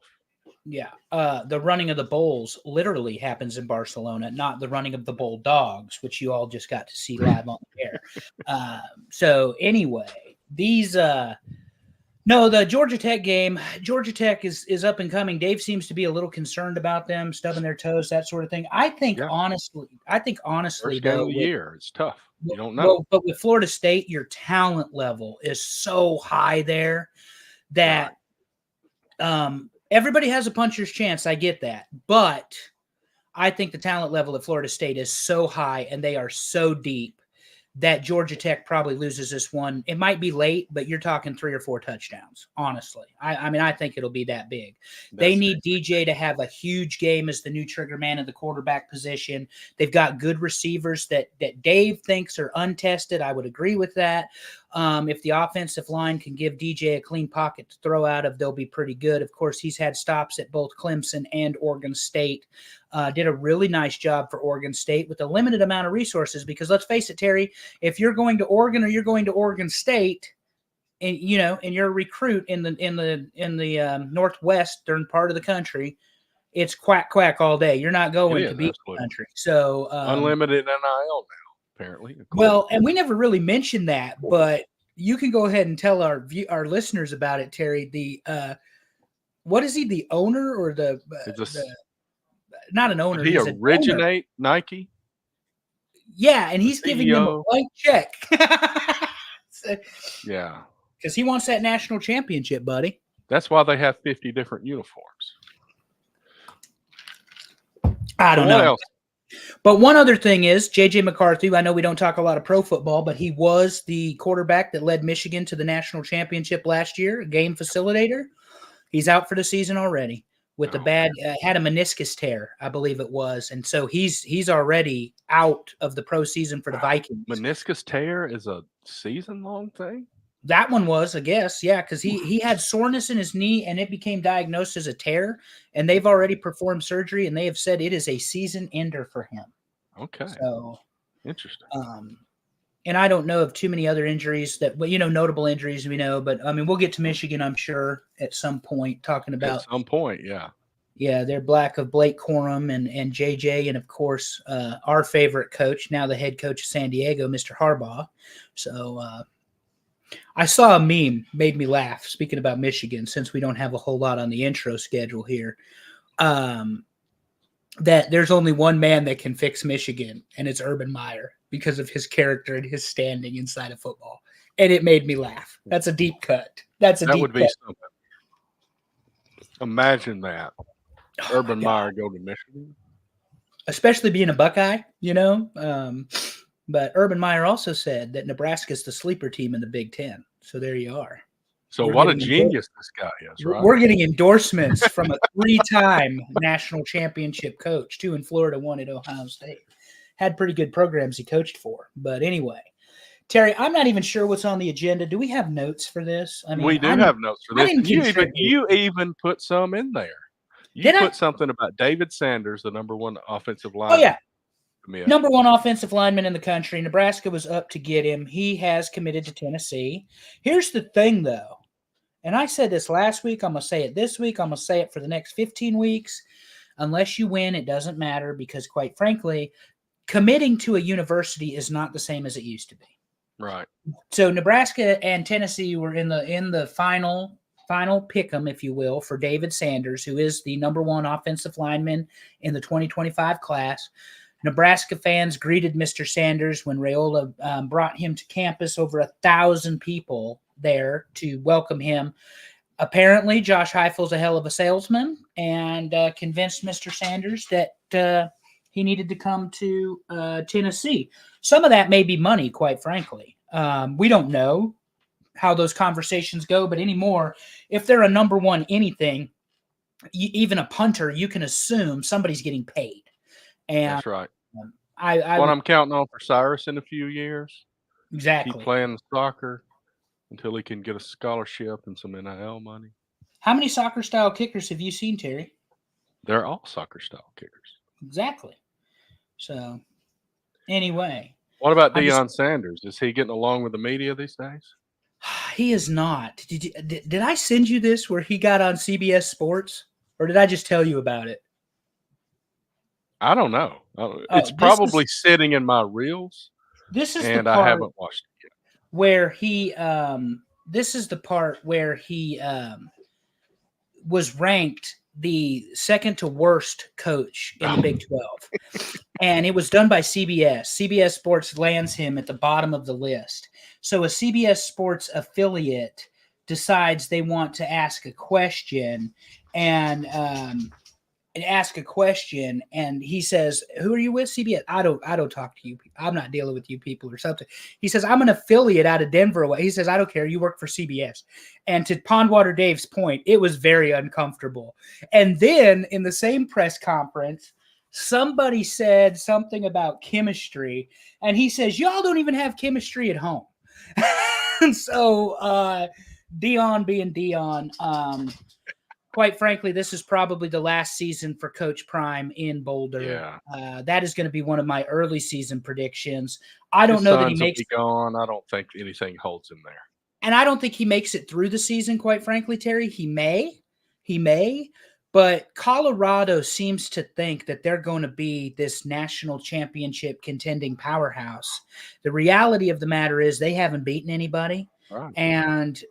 Yeah, the running of the Bulls literally happens in Barcelona, not the running of the Bulldogs, which you all just got to see live on the air. So anyway, the Georgia Tech game. Georgia Tech is up and coming. Dave seems to be a little concerned about them stubbing their toes, that sort of thing. I think honestly, First game of the year, it's tough. You don't know. Well, but with Florida State, your talent level is so high there that everybody has a puncher's chance. I get that. But I think the talent level at Florida State is so high and they are so deep that Georgia Tech probably loses this one. It might be late, but you're talking 3 or 4 touchdowns, honestly. I mean, I think it'll be that big. They need DJ to have a huge game as the new trigger man in the quarterback position. They've got good receivers that Dave thinks are untested. I would agree with that. If the offensive line can give DJ a clean pocket to throw out of, they'll be pretty good. Of course, he's had stops at both Clemson and Oregon State. Did a really nice job for Oregon State with a limited amount of resources, because let's face it, Terry, if you're going to Oregon or you're going to Oregon State, and you're a recruit in the northwestern part of the country, it's quack quack all day. You're not going to beat the country. So unlimited NIL now, apparently. Well, and we never really mentioned that, but you can go ahead and tell our listeners about it, Terry. The what is he? The owner or not an owner? Did he originate Nike? Yeah, and he's giving them a blank check. Yeah. Because he wants that national championship, buddy. That's why they have 50 different uniforms. I don't know. But one other thing is J.J. McCarthy. I know we don't talk a lot of pro football, but he was the quarterback that led Michigan to the national championship last year, a game facilitator. He's out for the season already with the bad had a meniscus tear, I believe it was. And so he's already out of the pro season for the Vikings. Meniscus tear is a season-long thing? That one was, I guess, yeah, because he had soreness in his knee and it became diagnosed as a tear, and they've already performed surgery and they have said it is a season ender for him. Okay. So interesting. And I don't know of too many other injuries that, notable injuries we know, but I mean, we'll get to Michigan, I'm sure, at some point, talking about. At some point, yeah. Yeah, they're black of Blake Corum and JJ, and of course, our favorite coach, now the head coach of San Diego, Mr. Harbaugh. So I saw a meme, made me laugh, speaking about Michigan, since we don't have a whole lot on the intro schedule here, that there's only one man that can fix Michigan, and it's Urban Meyer, because of his character and his standing inside of football. And it made me laugh. That's a deep cut. That would be something. Imagine that. Urban Meyer go to Michigan. Especially being a Buckeye, but Urban Meyer also said that Nebraska is the sleeper team in the Big Ten. So there you are. So what a genius this guy is, right? We're getting endorsements from a 3-time national championship coach, 2 in Florida, 1 at Ohio State. Had pretty good programs he coached for. But anyway, Terry, I'm not even sure what's on the agenda. Do we have notes for this? I mean, we do have notes for this. You even put some in there. You put something about David Sanders, the #1 offensive lineman. Oh, yeah. Number one offensive lineman in the country. Nebraska was up to get him. He has committed to Tennessee. Here's the thing, though, and I said this last week. I'm going to say it this week. I'm going to say it for the next 15 weeks. Unless you win, it doesn't matter because, quite frankly, committing to a university is not the same as it used to be. Right. So Nebraska and Tennessee were in the final pick'em, if you will, for David Sanders, who is the number one offensive lineman in the 2025 class. Nebraska fans greeted Mr. Sanders when Raiola brought him to campus. Over 1,000 people there to welcome him. Apparently, Josh Heifel's a hell of a salesman and convinced Mr. Sanders that he needed to come to Tennessee. Some of that may be money, quite frankly. We don't know how those conversations go, but anymore, if they're a number one anything, even a punter, you can assume somebody's getting paid. And that's right. What I'm counting on for Cyrus in a few years. Exactly. Keep playing soccer until he can get a scholarship and some NIL money. How many soccer-style kickers have you seen, Terry? They're all soccer-style kickers. Exactly. So, anyway. What about Deion Sanders? Is he getting along with the media these days? He is not. Did I send you this where he got on CBS Sports? Or did I just tell you about it? I don't know. It's probably sitting in my reels. This is and the part I haven't watched it yet. Where he this is the part where he was ranked the second to worst coach in the Big 12. And it was done by CBS. CBS Sports lands him at the bottom of the list. So a CBS Sports affiliate decides they want to ask a question and he says, "Who are you with, CBS?" I don't talk to you. I'm not dealing with you people or something. He says, "I'm an affiliate out of Denver." He says, "I don't care. You work for CBS." And to Pondwater Dave's point, it was very uncomfortable. And then in the same press conference, somebody said something about chemistry, and he says, "Y'all don't even have chemistry at home." And so Deion being Deion, quite frankly, this is probably the last season for Coach Prime in Boulder. Yeah. That is going to be one of my early season predictions. I don't know that he makes it gone. I don't think anything holds him there. And I don't think he makes it through the season, quite frankly, Terry. He may, but Colorado seems to think that they're going to be this national championship contending powerhouse. The reality of the matter is they haven't beaten anybody. Right. And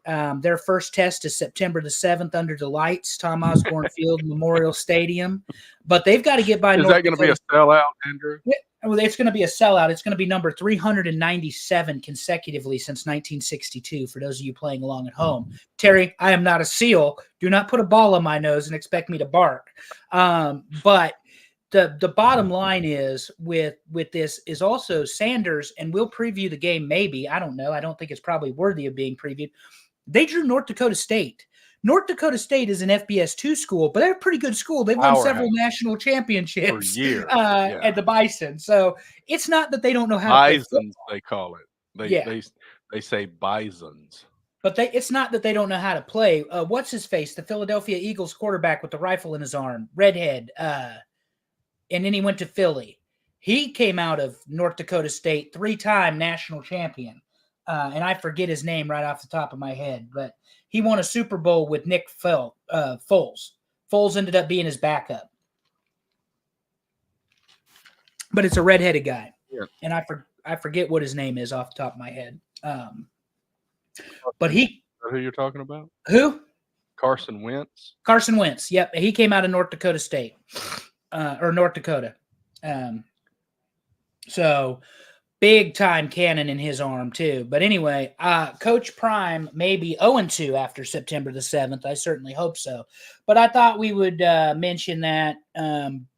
their first test is September the 7th under the lights, Tom Osborne Field Memorial Stadium. But they've got to get by. Is that going to be a sellout, Andrew? Yeah, well, it's going to be a sellout. It's going to be number 397 consecutively since 1962, for those of you playing along at home. Terry, I am not a seal. Do not put a ball on my nose and expect me to bark. But the bottom line is with this is also Sanders, and we'll preview the game maybe. I don't know. I don't think it's probably worthy of being previewed. They drew North Dakota State. North Dakota State is an FBS 2 school, but they're a pretty good school. They've won several national championships for years. At the Bison. So it's not that they don't know how Bisons, to play. They call it. They say Bisons. But it's not that they don't know how to play. What's his face? The Philadelphia Eagles quarterback with the rifle in his arm, redhead. And then he went to Philly. He came out of North Dakota State, 3-time national champion. And I forget his name right off the top of my head, but he won a Super Bowl with Nick Foles. Foles ended up being his backup. But it's a redheaded guy. Yeah. And I forget what his name is off the top of my head. But Is that who you're talking about? Who? Carson Wentz. Carson Wentz. Yep. He came out of North Dakota State. Or North Dakota. So big time cannon in his arm too. But anyway, Coach Prime may be 0-2 after September the 7th. I certainly hope so. But I thought we would mention that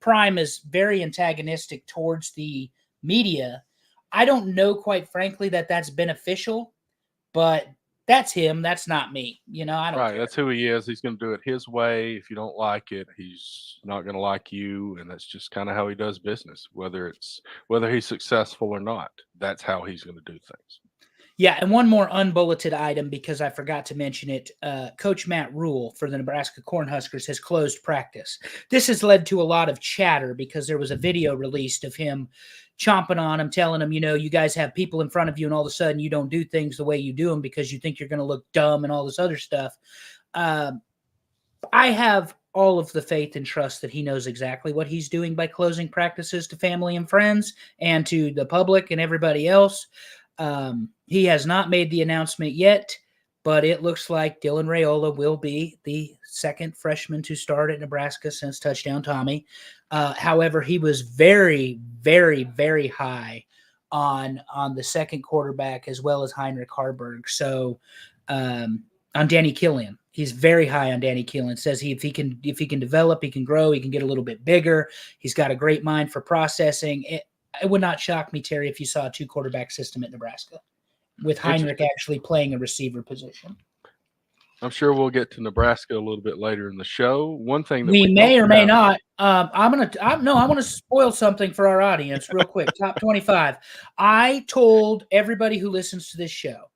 Prime is very antagonistic towards the media. I don't know, quite frankly, that that's beneficial, but that's him. That's not me. I don't care. That's who he is. He's going to do it his way. If you don't like it, he's not going to like you, and that's just kind of how he does business. Whether he's successful or not, that's how he's going to do things. Yeah, and one more unbulleted item because I forgot to mention it. Coach Matt Rule for the Nebraska Cornhuskers has closed practice. This has led to a lot of chatter because there was a video released of him chomping on him, telling him, you guys have people in front of you and all of a sudden you don't do things the way you do them because you think you're going to look dumb and all this other stuff. I have all of the faith and trust that he knows exactly what he's doing by closing practices to family and friends and to the public and everybody else. He has not made the announcement yet, but it looks like Dylan Raiola will be the second freshman to start at Nebraska since Touchdown Tommy. However, he was very, very, very high on the second quarterback as well as Heinrich Harburg. So on Danny Killian, he's very high on Danny Killian. Says if he can develop, he can grow, he can get a little bit bigger. He's got a great mind for processing. It would not shock me, Terry, if you saw a 2-quarterback system at Nebraska with Heinrich actually playing a receiver position. I'm sure we'll get to Nebraska a little bit later in the show. One thing that we may or may not. I want to spoil something for our audience real quick. Top 25. I told everybody who listens to this show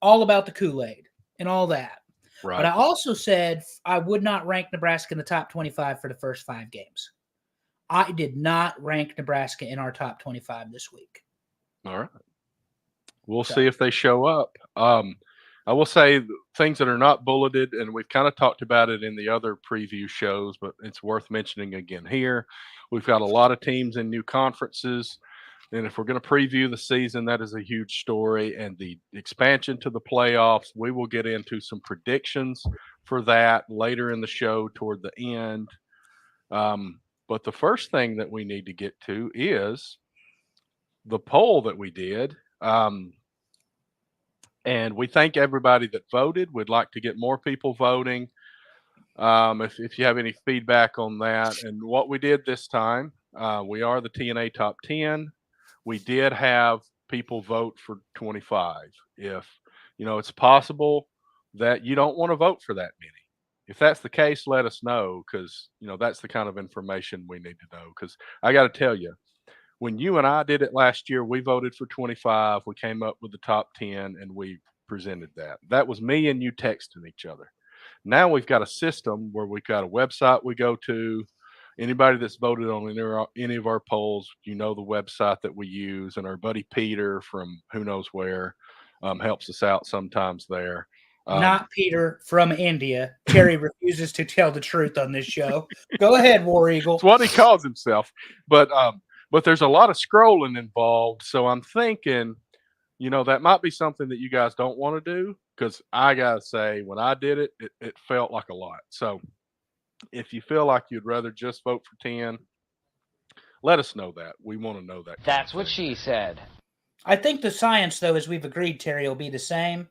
all about the Kool-Aid and all that. Right. But I also said I would not rank Nebraska in the top 25 for the first 5 games. I did not rank Nebraska in our top 25 this week. All right. We'll see if they show up. I will say things that are not bulleted, and we've kind of talked about it in the other preview shows, but it's worth mentioning again here. We've got a lot of teams in new conferences, and if we're going to preview the season, that is a huge story. And the expansion to the playoffs, we will get into some predictions for that later in the show toward the end. But the first thing that we need to get to is the poll that we did. And we thank everybody that voted. We'd like to get more people voting. If you have any feedback on that. And what we did this time, we are the TNA Top 10. We did have people vote for 25. If, it's possible that you don't want to vote for that many. If that's the case, let us know because, that's the kind of information we need to know. Because I got to tell you, when you and I did it last year, we voted for 25. We came up with the top 10 and we presented that. That was me and you texting each other. Now we've got a system where we've got a website we go to. Anybody that's voted on any of our polls, the website that we use, and our buddy Peter from who knows where helps us out sometimes there. Not Peter from India. Terry refuses to tell the truth on this show. Go ahead, War Eagle. It's what he calls himself. But there's a lot of scrolling involved. So I'm thinking, that might be something that you guys don't want to do because I got to say, when I did it, it felt like a lot. So if you feel like you'd rather just vote for 10, let us know that. We want to know that. That's what she said. I think the science, though, as we've agreed, Terry, will be the same.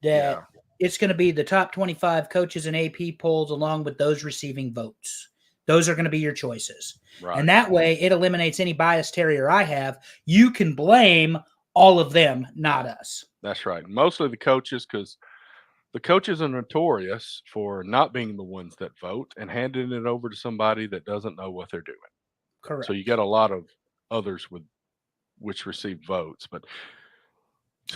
That it's going to be the top 25 coaches and AP polls along with those receiving votes. Those are going to be your choices. Right. And that way it eliminates any bias Terry or I have. You can blame all of them, not us. That's right. Mostly the coaches, because the coaches are notorious for not being the ones that vote and handing it over to somebody that doesn't know what they're doing. Correct. So you get a lot of others which receive votes. But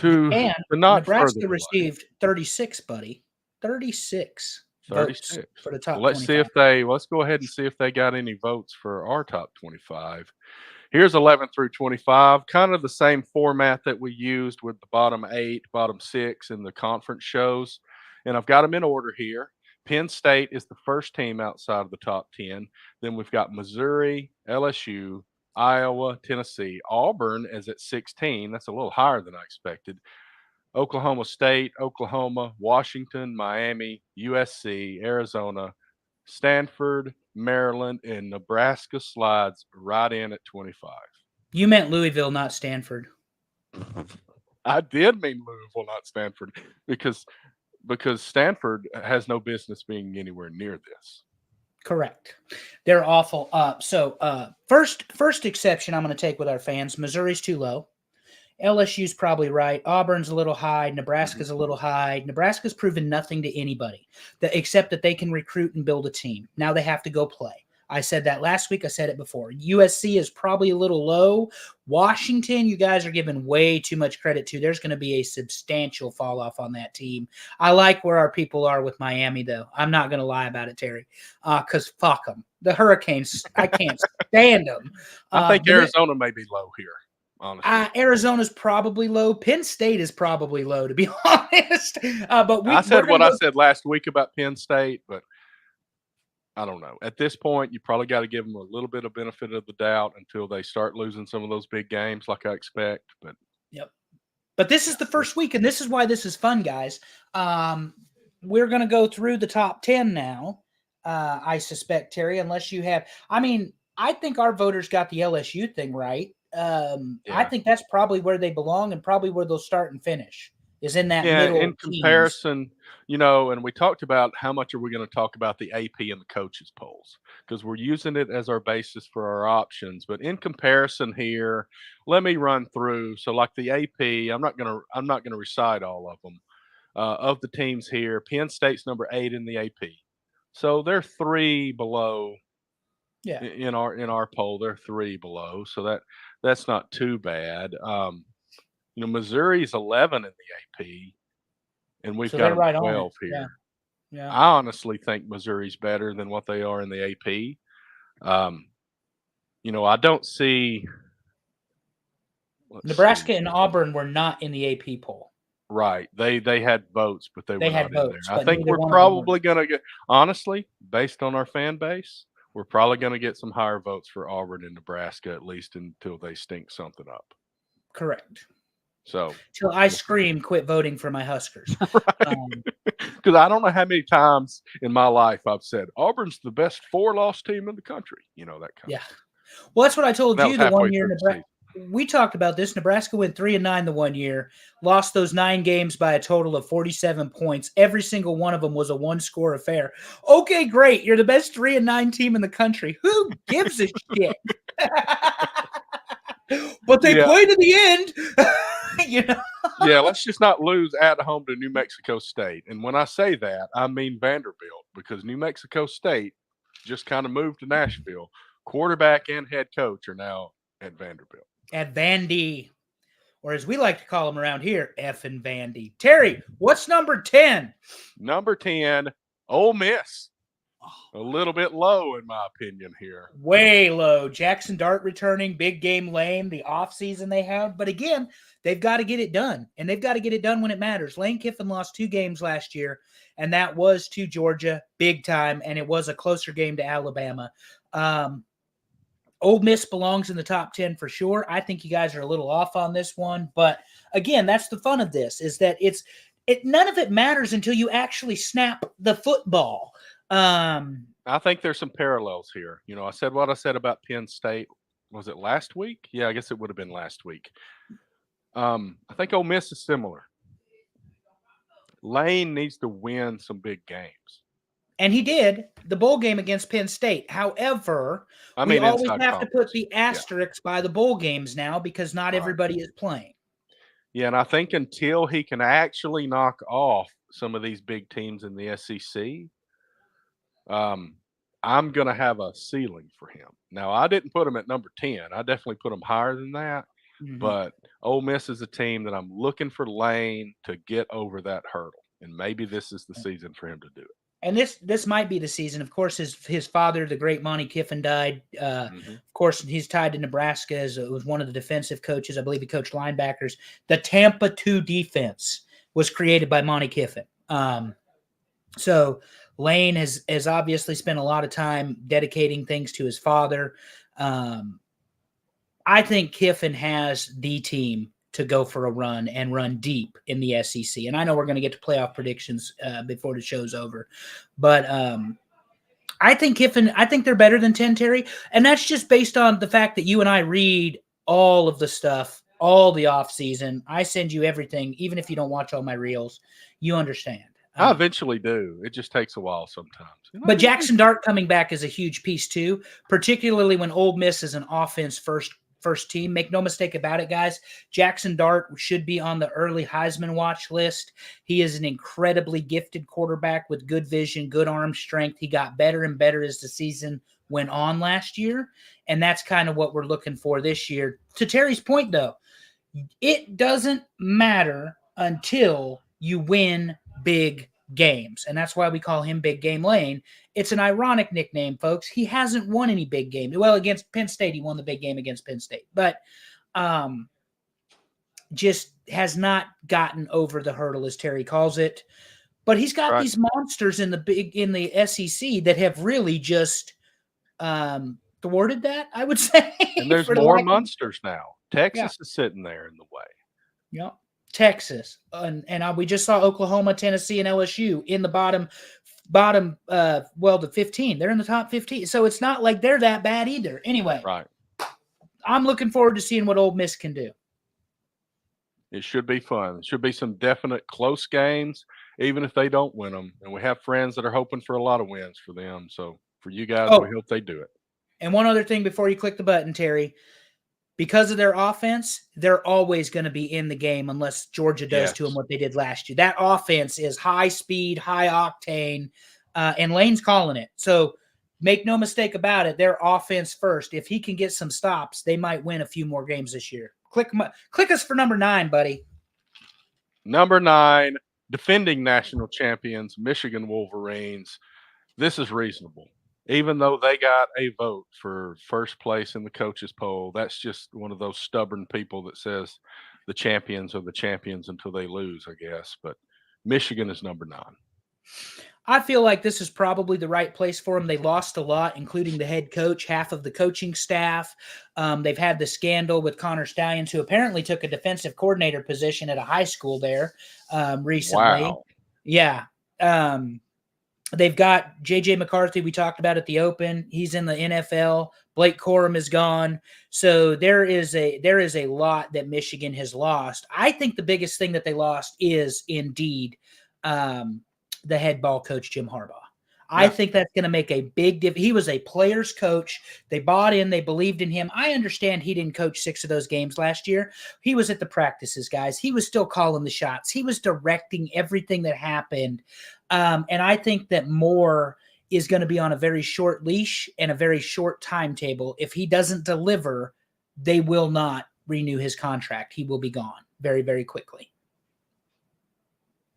Nebraska received 36, buddy. 36 votes for the top 25. Let's go ahead and see if they got any votes for our top 25. Here's 11 through 25, kind of the same format that we used with the bottom 8, bottom 6 in the conference shows. And I've got them in order here. Penn State is the first team outside of the top 10. Then we've got Missouri, LSU, Iowa, Tennessee. Auburn is at 16. That's a little higher than I expected. Oklahoma State, Oklahoma, Washington, Miami, USC, Arizona, Stanford, Maryland, and Nebraska slides right in at 25. You meant Louisville, not Stanford. I did mean Louisville, not Stanford, because Stanford has no business being anywhere near this. Correct. They're awful. First exception I'm going to take with our fans. Missouri's too low. LSU's probably right. Auburn's a little high. Nebraska's a little high. Nebraska's proven nothing to anybody except that they can recruit and build a team. Now they have to go play. I said that last week. I said it before. USC is probably a little low. Washington, you guys are giving way too much credit to. There's going to be a substantial fall off on that team. I like where our people are with Miami, though. I'm not going to lie about it, Terry, because fuck them. The Hurricanes, I can't stand them. I think Arizona may be low here, honestly. Arizona's probably low. Penn State is probably low, to be honest. But I said what I said last week about Penn State, but I don't know. At this point, you probably got to give them a little bit of benefit of the doubt until they start losing some of those big games like I expect. But yep. But this is the first week, and this is why this is fun, guys. We're going to go through the top 10 now, I suspect, Terry, unless you have – I mean, I think our voters got the LSU thing right. I think that's probably where they belong and probably where they'll start and finish is in that middle. In comparison, and we talked about how much are we going to talk about the AP and the coaches polls because we're using it as our basis for our options. But in comparison here, let me run through. So like the AP, I'm not going to recite all of them. Of the teams here, Penn State's number 8 in the AP. So they're 3 below. Yeah. In our poll, they're 3 below. So that's not too bad. Missouri's 11 in the AP, and we've got them right 12 here. Yeah. I honestly think Missouri's better than what they are in the AP. I don't see Nebraska and Auburn were not in the AP poll. Right. They had votes, but they were not in there. I think we're neither one probably going to get, honestly, based on our fan base, we're probably going to get some higher votes for Auburn and Nebraska, at least until they stink something up. Correct. So till I scream, quit voting for my Huskers. Because I don't know how many times in my life I've said Auburn's the best 4-loss team in the country. That kind of. Well, that's what I told you the one year. Nebraska. We talked about this. Nebraska went 3-9 the one year, lost those 9 games by a total of 47 points. Every single one of them was a 1-score affair. Okay, great. You're the best 3-9 team in the country. Who gives a shit? But they played to the end. Yeah, let's just not lose at home to New Mexico State. And when I say that, I mean Vanderbilt, because New Mexico State just kind of moved to Nashville. Quarterback and head coach are now at Vanderbilt. At Vandy, or as we like to call them around here, effing Vandy. Terry, what's number 10? Number 10, Ole Miss. A little bit low, in my opinion, here. Way low. Jackson Dart returning, big game lame, the offseason they have. But again, they've got to get it done, and they've got to get it done when it matters. Lane Kiffin lost 2 games last year, and that was to Georgia, big time, and it was a closer game to Alabama. Ole Miss belongs in the top 10 for sure. I think you guys are a little off on this one. But again, that's the fun of this, is that none of it matters until you actually snap the football. I think there's some parallels here. I said what I said about Penn State. Was it last week? Yeah, I guess it would have been last week. I think Ole Miss is similar. Lane needs to win some big games. And he did the bowl game against Penn State. However, we always have to put the asterisks by the bowl games now because not everybody is playing. Yeah, and I think until he can actually knock off some of these big teams in the SEC, I'm going to have a ceiling for him. Now, I didn't put him at number 10. I definitely put him higher than that. Mm-hmm. But Ole Miss is a team that I'm looking for Lane to get over that hurdle. And maybe this is the season for him to do it. And this might be the season. Of course, his father, the great Monty Kiffin, died. Of course, he's tied to Nebraska as was one of the defensive coaches. I believe he coached linebackers. The Tampa 2 defense was created by Monty Kiffin. So Lane has obviously spent a lot of time dedicating things to his father. I think Kiffin has the team to go for a run and run deep in the SEC. And I know we're going to get to playoff predictions before the show's over. But I think they're better than 10, Terry. And that's just based on the fact that you and I read all of the stuff, all the offseason. I send you everything, even if you don't watch all my reels. You understand. I eventually do. It just takes a while sometimes. But Jackson Dart coming back is a huge piece too, particularly when Ole Miss is an offense first team. Make no mistake about it, guys. Jackson Dart should be on the early Heisman watch list. He is an incredibly gifted quarterback with good vision, good arm strength. He got better and better as the season went on last year, and that's kind of what we're looking for this year. To Terry's point, though, it doesn't matter until you win big games, and that's why we call him Big Game Lane. It's an ironic nickname, folks. He hasn't won any big games. Well, against Penn State, he won the big game against Penn State, but just has not gotten over the hurdle, as Terry calls it. But he's got these monsters in the SEC that have really just thwarted that, I would say. And there's more monsters now. Texas is sitting there in the way. Yeah, Texas, and we just saw Oklahoma, Tennessee, and LSU in the bottom. The 15. They're in the top 15, so it's not like they're that bad either. Anyway, right. I'm looking forward to seeing what Ole Miss can do. It should be fun. It should be some definite close games, even if they don't win them. And we have friends that are hoping for a lot of wins for them. So for you guys, we hope they do it. And one other thing before you click the button, Terry, because of their offense, they're always going to be in the game unless Georgia does to them what they did last year. That offense is high speed, high octane, and Lane's calling it. So make no mistake about it, their offense first. If he can get some stops, they might win a few more games this year. Click us for number 9, buddy. Number 9, defending national champions, Michigan Wolverines. This is reasonable. Even though they got a vote for first place in the coaches poll, that's just one of those stubborn people that says the champions are the champions until they lose, I guess. But Michigan is number 9. I feel like this is probably the right place for them. They lost a lot, including the head coach, half of the coaching staff. They've had the scandal with Connor Stallions, who apparently took a defensive coordinator position at a high school there recently. Wow. Yeah. They've got J.J. McCarthy, we talked about at the Open. He's in the NFL. Blake Corum is gone. So there is a lot that Michigan has lost. I think the biggest thing that they lost is indeed the head ball coach, Jim Harbaugh. I think that's going to make a big difference. He was a player's coach. They bought in. They believed in him. I understand he didn't coach 6 of those games last year. He was at the practices, guys. He was still calling the shots. He was directing everything that happened. And I think that more is going to be on a very short leash and a very short timetable. If he doesn't deliver, they will not renew his contract. He will be gone very, very quickly.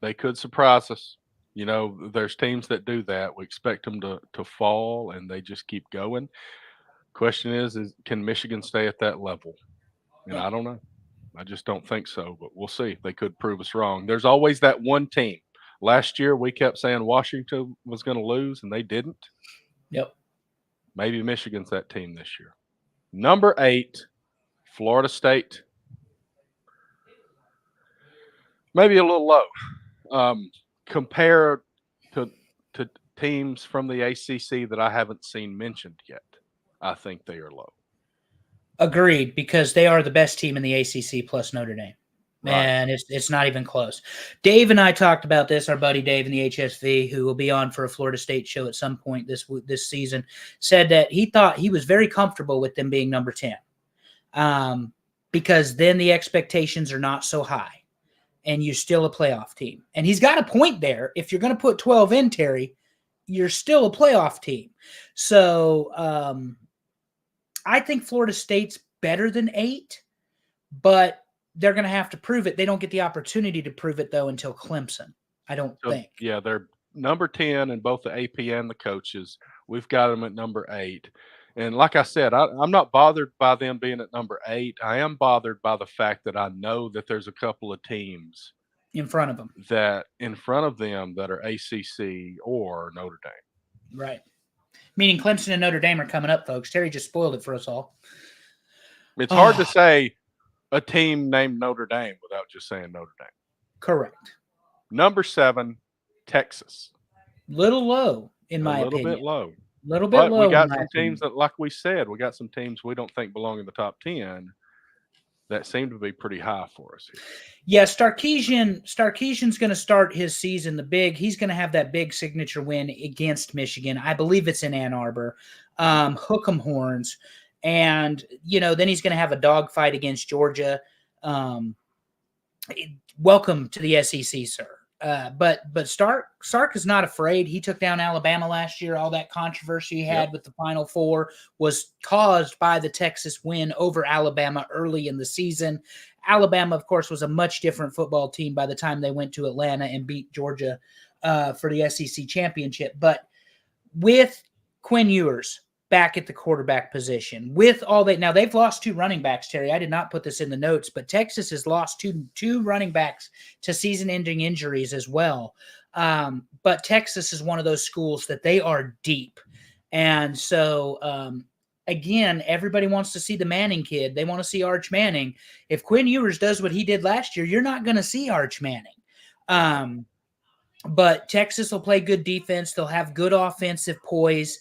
They could surprise us. You know, there's teams that do that. We expect them to fall, and they just keep going. Question is can Michigan stay at that level? And I don't know. I just don't think so, but we'll see. They could prove us wrong. There's always that one team. Last year, we kept saying Washington was going to lose, and they didn't. Yep. Maybe Michigan's that team this year. Number 8, Florida State. Maybe a little low. Compared to teams from the ACC that I haven't seen mentioned yet, I think they are low. Agreed, because they are the best team in the ACC plus Notre Dame. Right. And it's not even close. Dave and I talked about this. Our buddy Dave in the HSV, who will be on for a Florida State show at some point this season, said that he thought he was very comfortable with them being number 10 because then the expectations are not so high. And you're still a playoff team. And he's got a point there. If you're going to put 12 in, Terry, you're still a playoff team. So I think Florida State's better than 8, but they're going to have to prove it. They don't get the opportunity to prove it, though, until Clemson, I don't think. Yeah, they're number 10 in both the AP and the coaches. We've got them at number 8. And like I said, I'm not bothered by them being at number 8. I am bothered by the fact that I know that there's a couple of teams in front of them that are ACC or Notre Dame. Right. Meaning Clemson and Notre Dame are coming up, folks. Terry just spoiled it for us all. It's hard to say a team named Notre Dame without just saying Notre Dame. Correct. Number 7, Texas. Little low, in my opinion. A little bit low. Little bit but low. We got some teams that, like we said, we got some teams we don't think belong in the top 10 that seem to be pretty high for us here. Yeah, Sarkisian's going to start his season he's going to have that big signature win against Michigan. I believe it's in Ann Arbor. Hook 'em horns. And, then he's going to have a dogfight against Georgia. Welcome to the SEC, sir. But Sark is not afraid. He took down Alabama last year. All that controversy he had with the Final Four was caused by the Texas win over Alabama early in the season. Alabama, of course, was a much different football team by the time they went to Atlanta and beat Georgia for the SEC championship. But with Quinn Ewers back at the quarterback position, with all that, now they've lost 2 running backs, Terry. I did not put this in the notes, but Texas has lost two running backs to season-ending injuries as well. But Texas is one of those schools that they are deep. And so, again, everybody wants to see the Manning kid. They want to see Arch Manning. If Quinn Ewers does what he did last year, you're not going to see Arch Manning. But Texas will play good defense. They'll have good offensive poise.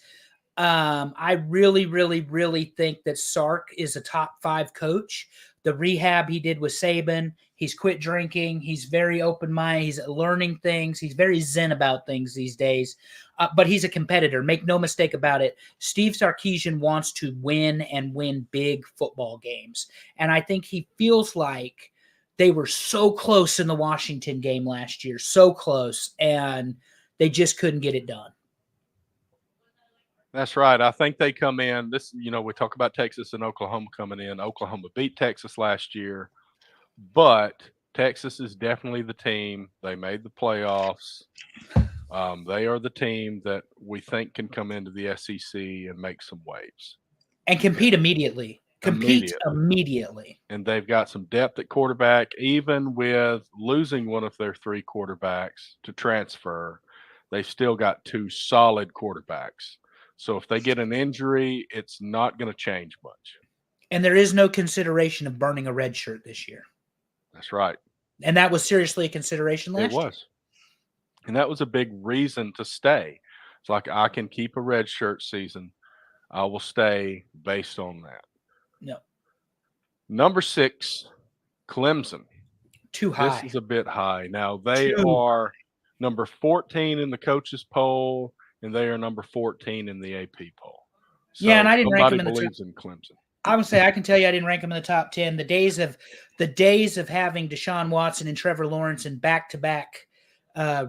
I really, really, really think that Sark is a top 5 coach. The rehab he did with Saban, he's quit drinking. He's very open-minded. He's learning things. He's very zen about things these days. But he's a competitor. Make no mistake about it. Steve Sarkisian wants to win and win big football games. And I think he feels like they were so close in the Washington game last year, so close, and they just couldn't get it done. That's right. I think they come in. We talk about Texas and Oklahoma coming in. Oklahoma beat Texas last year, but Texas is definitely the team. They made the playoffs. They are the team that we think can come into the SEC and make some waves. And compete immediately. Compete immediately. And they've got some depth at quarterback, even with losing one of their 3 quarterbacks to transfer. They've still got 2 solid quarterbacks. So if they get an injury, it's not going to change much. And there is no consideration of burning a red shirt this year. That's right. And that was seriously a consideration last year. It was. And that was a big reason to stay. It's like, I can keep a red shirt season. I will stay based on that. No. Number 6, Clemson. Too high. This is a bit high. Now, they are number 14 in the coaches poll, and they are number 14 in the AP poll. So and I didn't rank them in believes in Clemson. I would say I can tell you I didn't rank them in the top 10. The days of having Deshaun Watson and Trevor Lawrence in back-to-back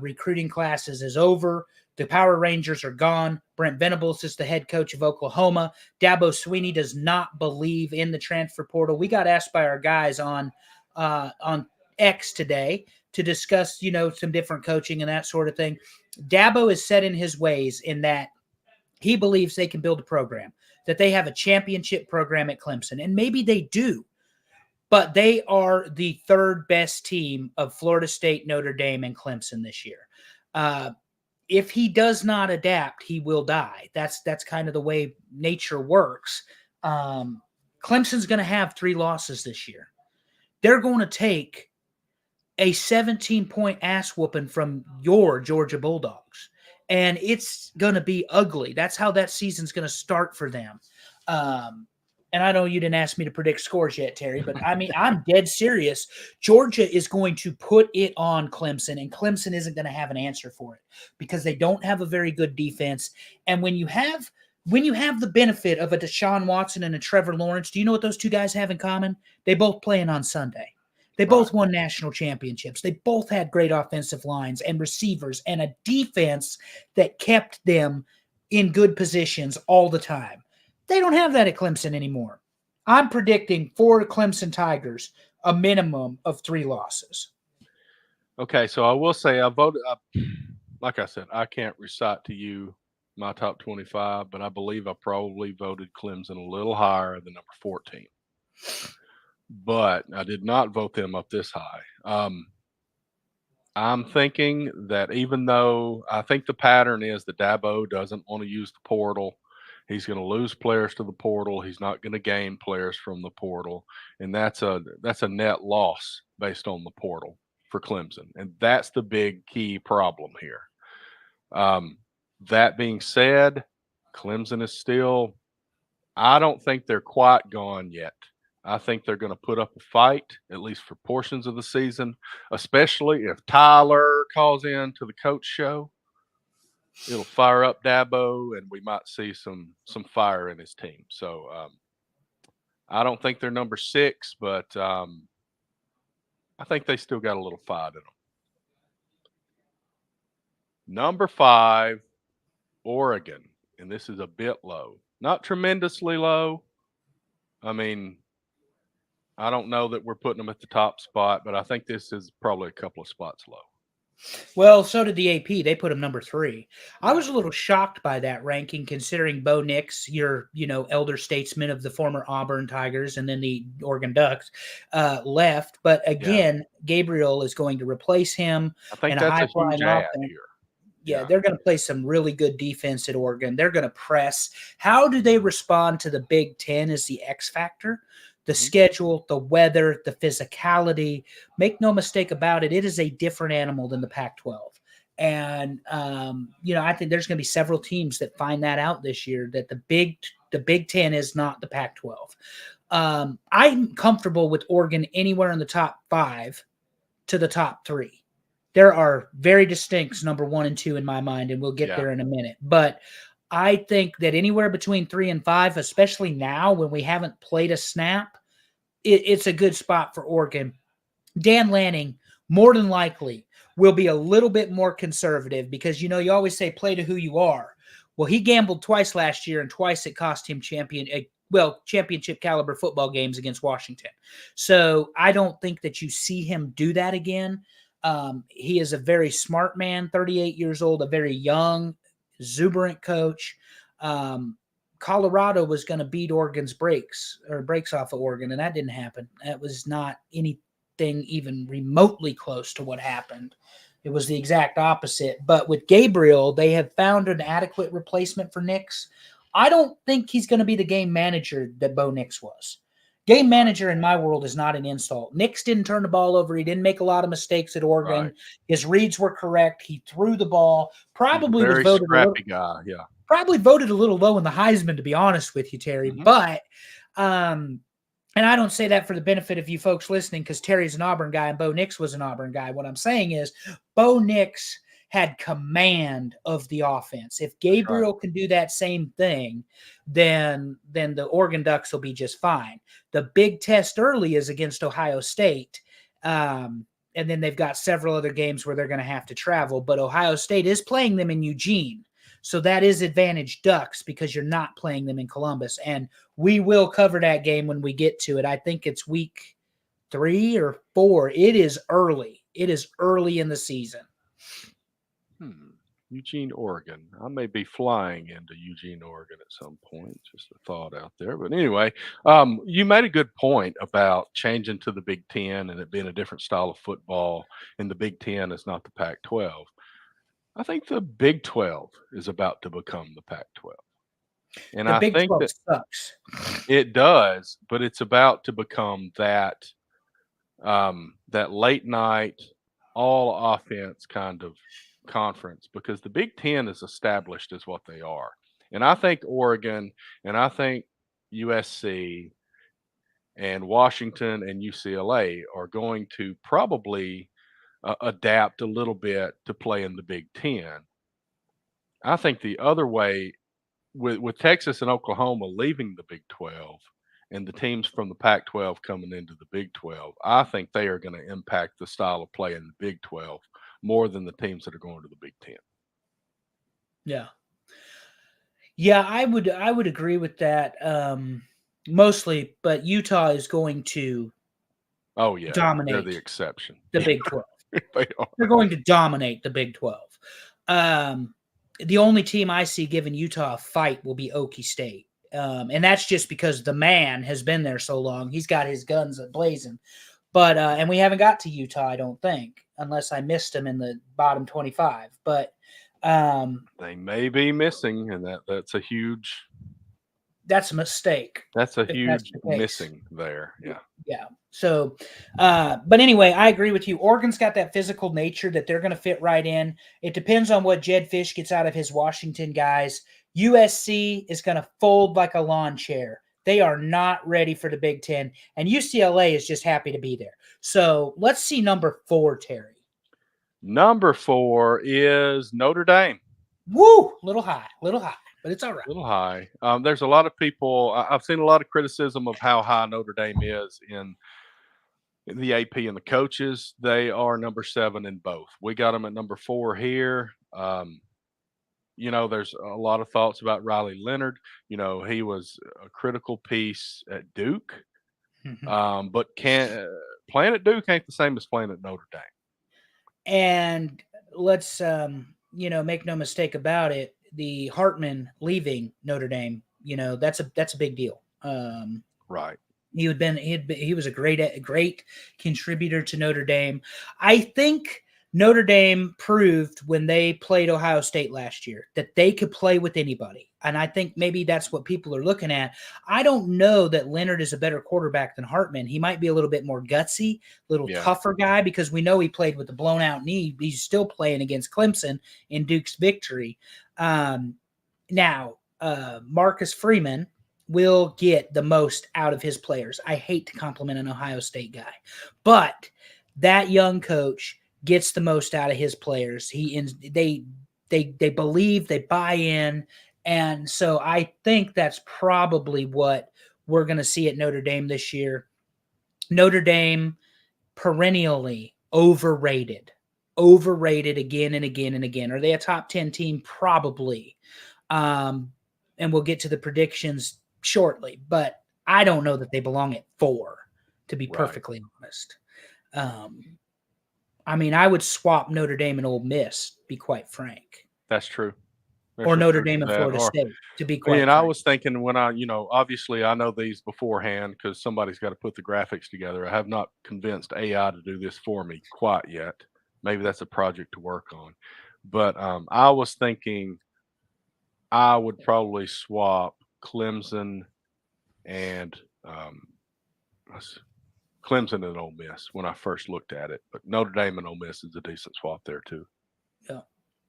recruiting classes is over. The Power Rangers are gone. Brent Venables is the head coach of Oklahoma. Dabo Swinney does not believe in the transfer portal. We got asked by our guys on X today to discuss, some different coaching and that sort of thing. Dabo is set in his ways in that he believes they can build a program, that they have a championship program at Clemson, and maybe they do, but they are the 3rd best team of Florida State, Notre Dame, and Clemson this year. If he does not adapt, he will die. That's kind of the way nature works. Clemson's going to have 3 losses this year. They're going to take a 17-point ass whooping from your Georgia Bulldogs, and it's going to be ugly. That's how that season's going to start for them. And I know you didn't ask me to predict scores yet, Terry, but I mean, I'm dead serious. Georgia is going to put it on Clemson, and Clemson isn't going to have an answer for it because they don't have a very good defense. And when you have the benefit of a Deshaun Watson and a Trevor Lawrence, do you know what those 2 guys have in common? They both playing on Sunday. They both won national championships. They both had great offensive lines and receivers and a defense that kept them in good positions all the time. They don't have that at Clemson anymore. I'm predicting for Clemson Tigers a minimum of 3 losses. Okay, so I will say I voted. Like I said, I can't recite to you my top 25, but I believe I probably voted Clemson a little higher than number 14. But I did not vote them up this high. I'm thinking that even though I think the pattern is that Dabo doesn't want to use the portal, he's going to lose players to the portal. He's not going to gain players from the portal, and that's a net loss based on the portal for Clemson, and that's the big key problem here. That being said, Clemson is still. I don't think they're quite gone yet. I think they're going to put up a fight, at least for portions of the season, especially if Tyler calls in to the coach show. It'll fire up Dabo, and we might see some fire in his team. So I don't think they're number 6, but I think they still got a little fight in them. Number 5, Oregon, and this is a bit low. Not tremendously low. I mean, I don't know that we're putting them at the top spot, but I think this is probably a couple of spots low. Well, so did the AP. They put him number 3. I Yeah. was a little shocked by that ranking, considering Bo Nix, your elder statesman of the former Auburn Tigers and then the Oregon Ducks, left. But Yeah. again, Gabriel is going to replace him I think in a that's a high-flying huge add offense. here. Yeah, Yeah. they're going to play some really good defense at Oregon. They're going to press. How do they respond to the Big Ten is the X factor. The schedule, the weather, the physicality. Make no mistake about it, it is a different animal than the Pac-12. And I think there's going to be several teams that find that out this year, that the Big Ten is not the Pac-12. I'm comfortable with Oregon anywhere in the top 5 to the top 3. There are very distinct number 1 and 2 in my mind, and we'll get there in a minute. But I think that anywhere between 3 and 5, especially now when we haven't played a snap, it's a good spot for Oregon. Dan Lanning, more than likely, will be a little bit more conservative because, you always say play to who you are. Well, he gambled twice last year, and twice it cost him championship caliber football games against Washington. So I don't think that you see him do that again. He is a very smart man, 38 years old, a very young, exuberant coach. Colorado was going to beat Oregon's breaks off of Oregon, and that didn't happen. That was not anything even remotely close to what happened. It was the exact opposite. But with Gabriel, they have found an adequate replacement for Nix. I don't think he's going to be the game manager that Bo Nix was. Game manager in my world is not an insult. Nix didn't turn the ball over. He didn't make a lot of mistakes at Oregon. Right. His reads were correct. He threw the ball. Probably He's a very was voted scrappy guy. Yeah. Probably voted a little low in the Heisman, to be honest with you, Terry. But, and I don't say that for the benefit of you folks listening, because Terry's an Auburn guy and Bo Nix was an Auburn guy. What I'm saying is Bo Nix had command of the offense. If Gabriel can do that same thing, then the Oregon Ducks will be just fine. The big test early is against Ohio State. And then they've got several other games where they're going to have to travel. But Ohio State is playing them in Eugene. So that is advantage Ducks because you're not playing them in Columbus. And we will cover that game when we get to it. I think it's week 3 or 4. It is early. It is early in the season. Eugene, Oregon. I may be flying into Eugene, Oregon at some point. Just a thought out there. But anyway, you made a good point about changing to the Big Ten and it being a different style of football. And the Big Ten is not the Pac-12. I think the Big 12 is about to become the Pac-12. And The I Big think 12 that sucks. it does, but it's about to become that that late night, all offense kind of conference, because the Big Ten is established as what they are. And I think Oregon and I think USC and Washington and UCLA are going to probably adapt a little bit to play in the Big Ten. I think the other way, with Texas and Oklahoma leaving the Big 12 and the teams from the Pac-12 coming into the Big 12, I think they are going to impact the style of play in the Big 12 more than the teams that are going to the Big 10. Yeah. Yeah, I would agree with that mostly, but Utah is going to dominate. They're the exception. The Big 12. They are. They're going to dominate the Big 12. The only team I see giving Utah a fight will be Okie State. And that's just because the man has been there so long. He's got his guns blazing. But and we haven't got to Utah, I don't think, unless I missed them in the bottom 25. But they may be missing, and that's a huge. That's a mistake. That's a huge missing there. Yeah. Yeah. So, but anyway, I agree with you. Oregon's got that physical nature that they're going to fit right in. It depends on what Jed Fish gets out of his Washington guys. USC is going to fold like a lawn chair. They are not ready for the Big Ten, and UCLA is just happy to be there. So let's see number 4, Terry. Number 4 is Notre Dame. Woo! Little high, but it's all right. A little high. There's a lot of people. I've seen a lot of criticism of how high Notre Dame is in the AP and the coaches. They are number 7 in both. We got them at number 4 here. There's a lot of thoughts about Riley Leonard. He was a critical piece at Duke, but playing at Duke ain't the same as playing at Notre Dame. And let's, make no mistake about it. The Hartman leaving Notre Dame, that's a big deal. Right. He was a great contributor to Notre Dame. I think Notre Dame proved when they played Ohio State last year that they could play with anybody. And I think maybe that's what people are looking at. I don't know that Leonard is a better quarterback than Hartman. He might be a little bit more gutsy, tougher guy, because we know he played with a blown out knee. He's still playing against Clemson in Duke's victory. Now, Marcus Freeman will get the most out of his players. I hate to compliment an Ohio State guy, but that young coach gets the most out of his players. They believe, they buy in, and so I think that's probably what we're going to see at Notre Dame this year. Notre Dame perennially overrated again and again and again. Are they a top 10 team? Probably. And we'll get to the predictions shortly, but I don't know that they belong at 4, to be perfectly honest. I would swap Notre Dame and Ole Miss, be quite frank. That's true. Or Notre Dame and Florida State, to be quite frank. I was thinking when obviously I know these beforehand because somebody's got to put the graphics together. I have not convinced AI to do this for me quite yet. Maybe that's a project to work on. But I was thinking I would probably swap Clemson and Ole Miss when I first looked at it. But Notre Dame and Ole Miss is a decent swap there too.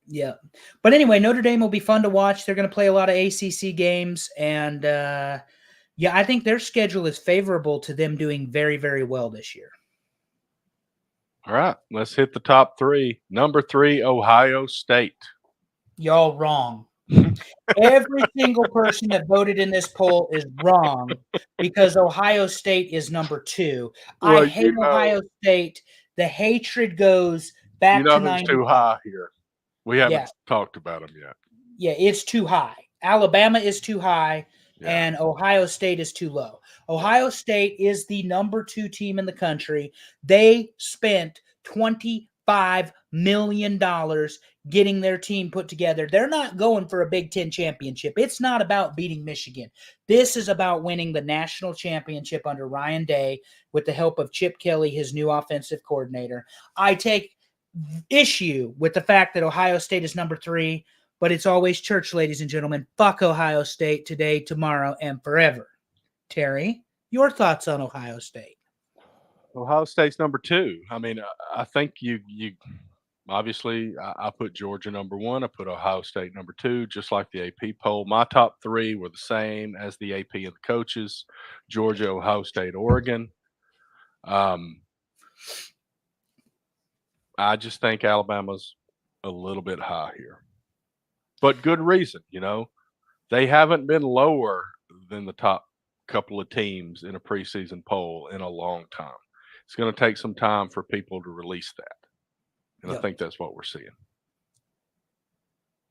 Yeah. But anyway, Notre Dame will be fun to watch. They're going to play a lot of ACC games. And, I think their schedule is favorable to them doing very, very well this year. All right. Let's hit the top 3. Number 3, Ohio State. Y'all wrong. Every single person that voted in this poll is wrong because Ohio State is number 2. I hate Ohio State. The hatred goes back to 90. Who's too high here? We haven't talked about them yet. Yeah, it's too high. Alabama is too high, and Ohio State is too low. Ohio State is the number 2 team in the country. They spent $25 million getting their team put together. They're not going for a Big Ten championship. It's not about beating Michigan. This is about winning the national championship under Ryan Day with the help of Chip Kelly, his new offensive coordinator. I take issue with the fact that Ohio State is number 3, but it's always church, ladies and gentlemen. Fuck Ohio State today, tomorrow, and forever. Terry, your thoughts on Ohio State? Ohio State's number 2. I think you obviously I put Georgia number 1. I put Ohio State number 2, just like the AP poll. My top 3 were the same as the AP and the coaches: Georgia, Ohio State, Oregon. I just think Alabama's a little bit high here, but good reason. They haven't been lower than the top couple of teams in a preseason poll in a long time. It's going to take some time for people to release that, and I think that's what we're seeing.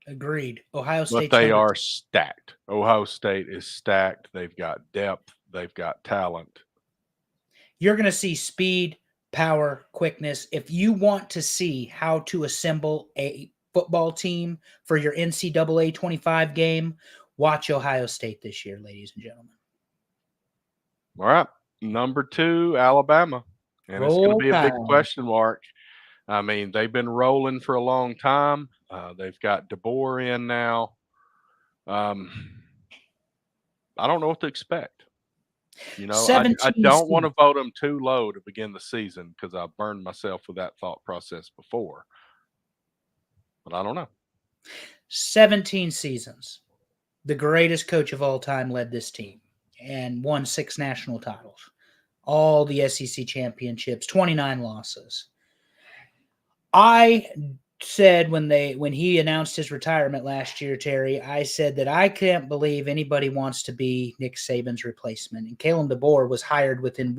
Agreed. Ohio State, but they are stacked. Ohio State is stacked. They've got depth. They've got talent. You're going to see speed, power, quickness. If you want to see how to assemble a football team for your NCAA 25 game, watch Ohio State this year, ladies and gentlemen. All right. Number 2, Alabama. And it's going to be a big question mark. They've been rolling for a long time. They've got DeBoer in now. I don't know what to expect. I don't want to vote them too low to begin the season because I burned myself with that thought process before. But I don't know. 17 seasons. The greatest coach of all time led this team and won 6 national titles. All the SEC championships, 29 losses. I said when he announced his retirement last year, Terry, I said that I can't believe anybody wants to be Nick Saban's replacement. And Kalen DeBoer was hired within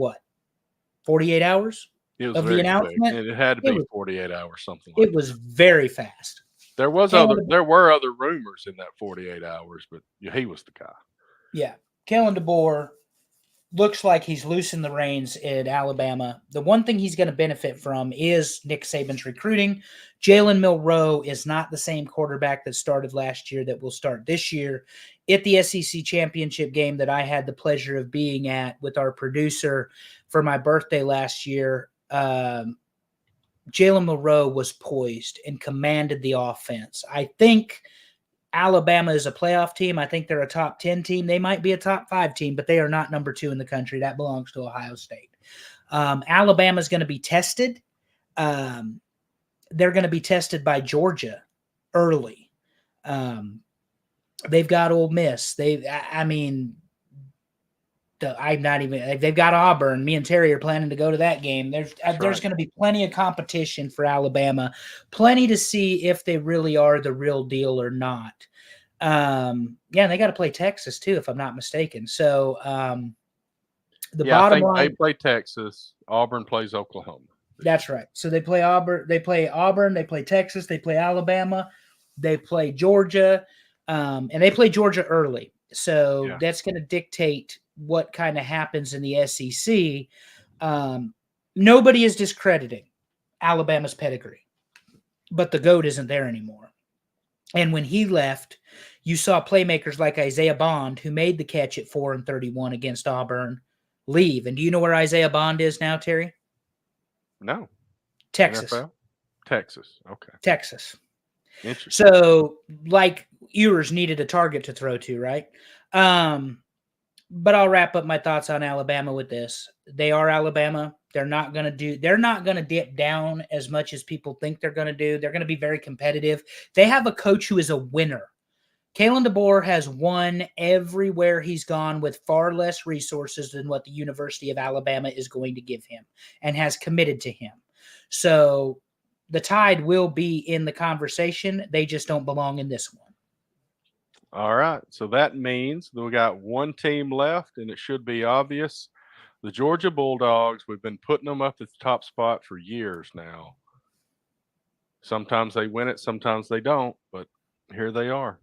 48 hours of the announcement? Quick. It had to be 48 hours, something like that. It was very fast. There were other rumors in that 48 hours, but he was the guy. Yeah. Kalen DeBoer looks like he's loosened the reins in Alabama. The one thing he's going to benefit from is Nick Saban's recruiting. Jalen Milroe is not the same quarterback that started last year that will start this year. At the SEC championship game that I had the pleasure of being at with our producer for my birthday last year, Jalen Milroe was poised and commanded the offense. I think Alabama is a playoff team. I think they're a top 10 team. They might be a top 5 team, but they are not number 2 in the country. That belongs to Ohio State. Alabama is going to be tested. They're going to be tested by Georgia early. They've got Ole Miss. They've got Auburn. Me and Terry are planning to go to that game. There's going to be plenty of competition for Alabama, plenty to see if they really are the real deal or not. They got to play Texas too, if I'm not mistaken. So bottom line, they play Texas. Auburn plays Oklahoma. That's right. So they play Auburn. They play Texas. They play Alabama. They play Georgia, and they play Georgia early. So that's going to dictate what kind of happens in the SEC. Nobody is discrediting Alabama's pedigree, but the GOAT isn't there anymore. And when he left, you saw playmakers like Isaiah Bond, who made the catch at 4-31 against Auburn, leave. And do you know where Isaiah Bond is now, Terry? No. Texas. NFL? Texas. Okay. Texas. Interesting. So, like, Ewers needed a target to throw to, right? But I'll wrap up my thoughts on Alabama with this. They are Alabama. They're not going to dip down as much as people think they're going to do. They're going to be very competitive. They have a coach who is a winner. Kalen DeBoer has won everywhere he's gone with far less resources than what the University of Alabama is going to give him and has committed to him. So the Tide will be in the conversation. They just don't belong in this one. All right. So that means that we got one team left, and it should be obvious. The Georgia Bulldogs, we've been putting them up at the top spot for years now. Sometimes they win it, sometimes they don't, but here they are.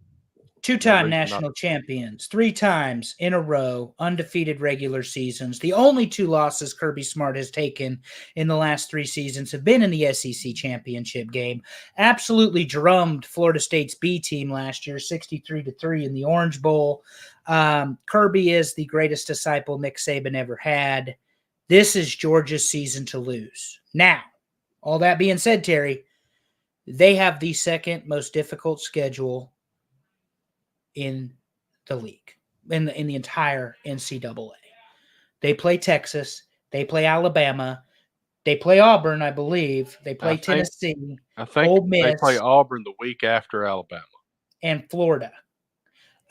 2-time national champions, 3 times in a row, undefeated regular seasons. The only 2 losses Kirby Smart has taken in the last 3 seasons have been in the SEC championship game. Absolutely drummed Florida State's B team last year, 63-3 in the Orange Bowl. Kirby is the greatest disciple Nick Saban ever had. This is Georgia's season to lose. Now, all that being said, Terry, they have the second most difficult schedule in the league, in the entire NCAA. They play Texas, they play Alabama, they play Auburn, I believe. They play Tennessee. I think Ole Miss, they play Auburn the week after Alabama. And Florida.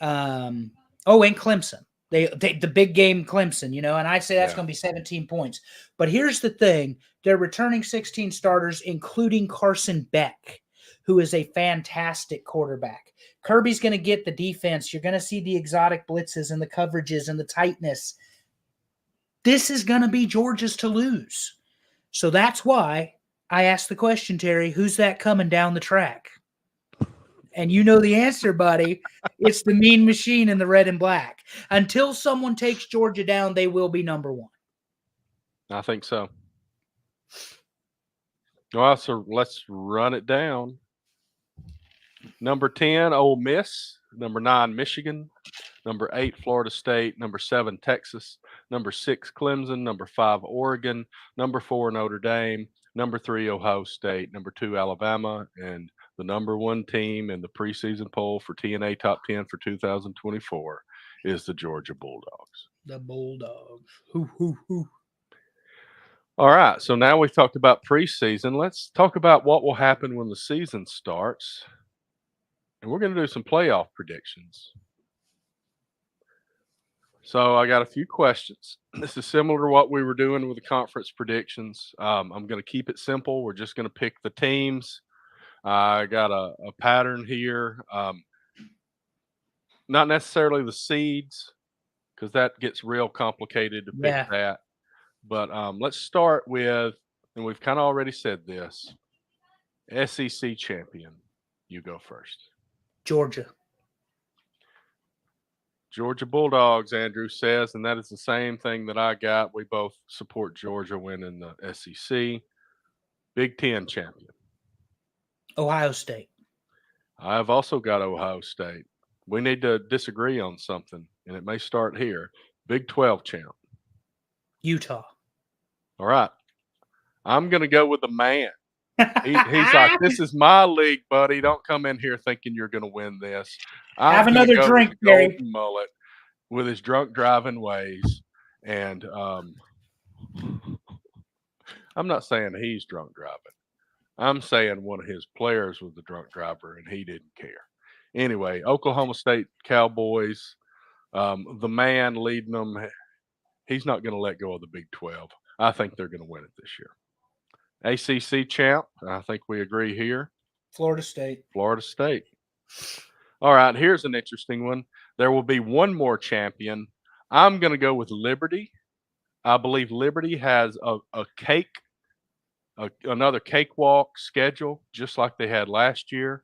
And Clemson. The big game Clemson, and I say that's going to be 17 points. But here's the thing. They're returning 16 starters, including Carson Beck, who is a fantastic quarterback. Kirby's going to get the defense. You're going to see the exotic blitzes and the coverages and the tightness. This is going to be Georgia's to lose. So that's why I asked the question, Terry, who's that coming down the track? And you know the answer, buddy. It's the Mean Machine in the red and black. Until someone takes Georgia down, they will be number 1. I think so. Well, so let's run it down. Number 10, Ole Miss. Number 9, Michigan. Number 8, Florida State. Number 7, Texas. Number 6, Clemson. Number 5, Oregon. Number 4, Notre Dame. Number 3, Ohio State. Number 2, Alabama. And the number 1 team in the preseason poll for TNA Top 10 for 2024 is the Georgia Bulldogs. The Bulldogs. Hoo, hoo, hoo. All right. So now we've talked about preseason. Let's talk about what will happen when the season starts. And we're going to do some playoff predictions. So I got a few questions. This is similar to what we were doing with the conference predictions. I'm going to keep it simple. We're just going to pick the teams. I got a pattern here. Not necessarily the seeds, because that gets real complicated to pick that. But let's start with, and we've kind of already said this, SEC champion. You go first. Georgia. Georgia Bulldogs, Andrew says, and that is the same thing that I got. We both support Georgia winning the SEC. Big Ten champion. Ohio State. I've also got Ohio State. We need to disagree on something, and it may start here. Big 12 champ. Utah. All right. I'm going to go with the man. He's like, this is my league, buddy. Don't come in here thinking you're going to win this. Have gonna another go drink, with the Barry. golden mullet with his drunk driving ways. And I'm not saying he's drunk driving. I'm saying one of his players was the drunk driver and he didn't care. Anyway, Oklahoma State Cowboys, the man leading them, he's not going to let go of the Big 12. I think they're going to win it this year. ACC champ, I think we agree here. Florida State. Florida State. All right, here's an interesting one. There will be one more champion. I'm going to go with Liberty. I believe Liberty has another cakewalk schedule, just like they had last year.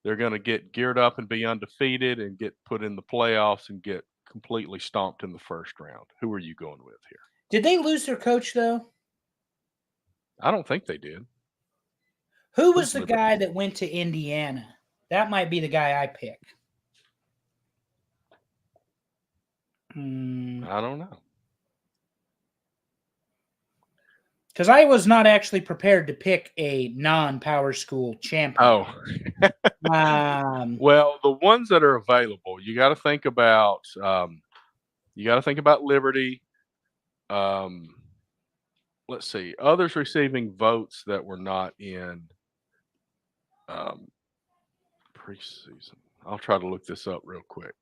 They're going to get geared up and be undefeated and get put in the playoffs and get completely stomped in the first round. Who are you going with here? Did they lose their coach, though? I don't think they did. Who was the guy that went to Indiana? That might be the guy I pick. I don't know. Because I was not actually prepared to pick a non-power school champion. Oh. Well, the ones that are available, you got to think about Liberty. Let's see, others receiving votes that were not in preseason. I'll try to look this up real quick.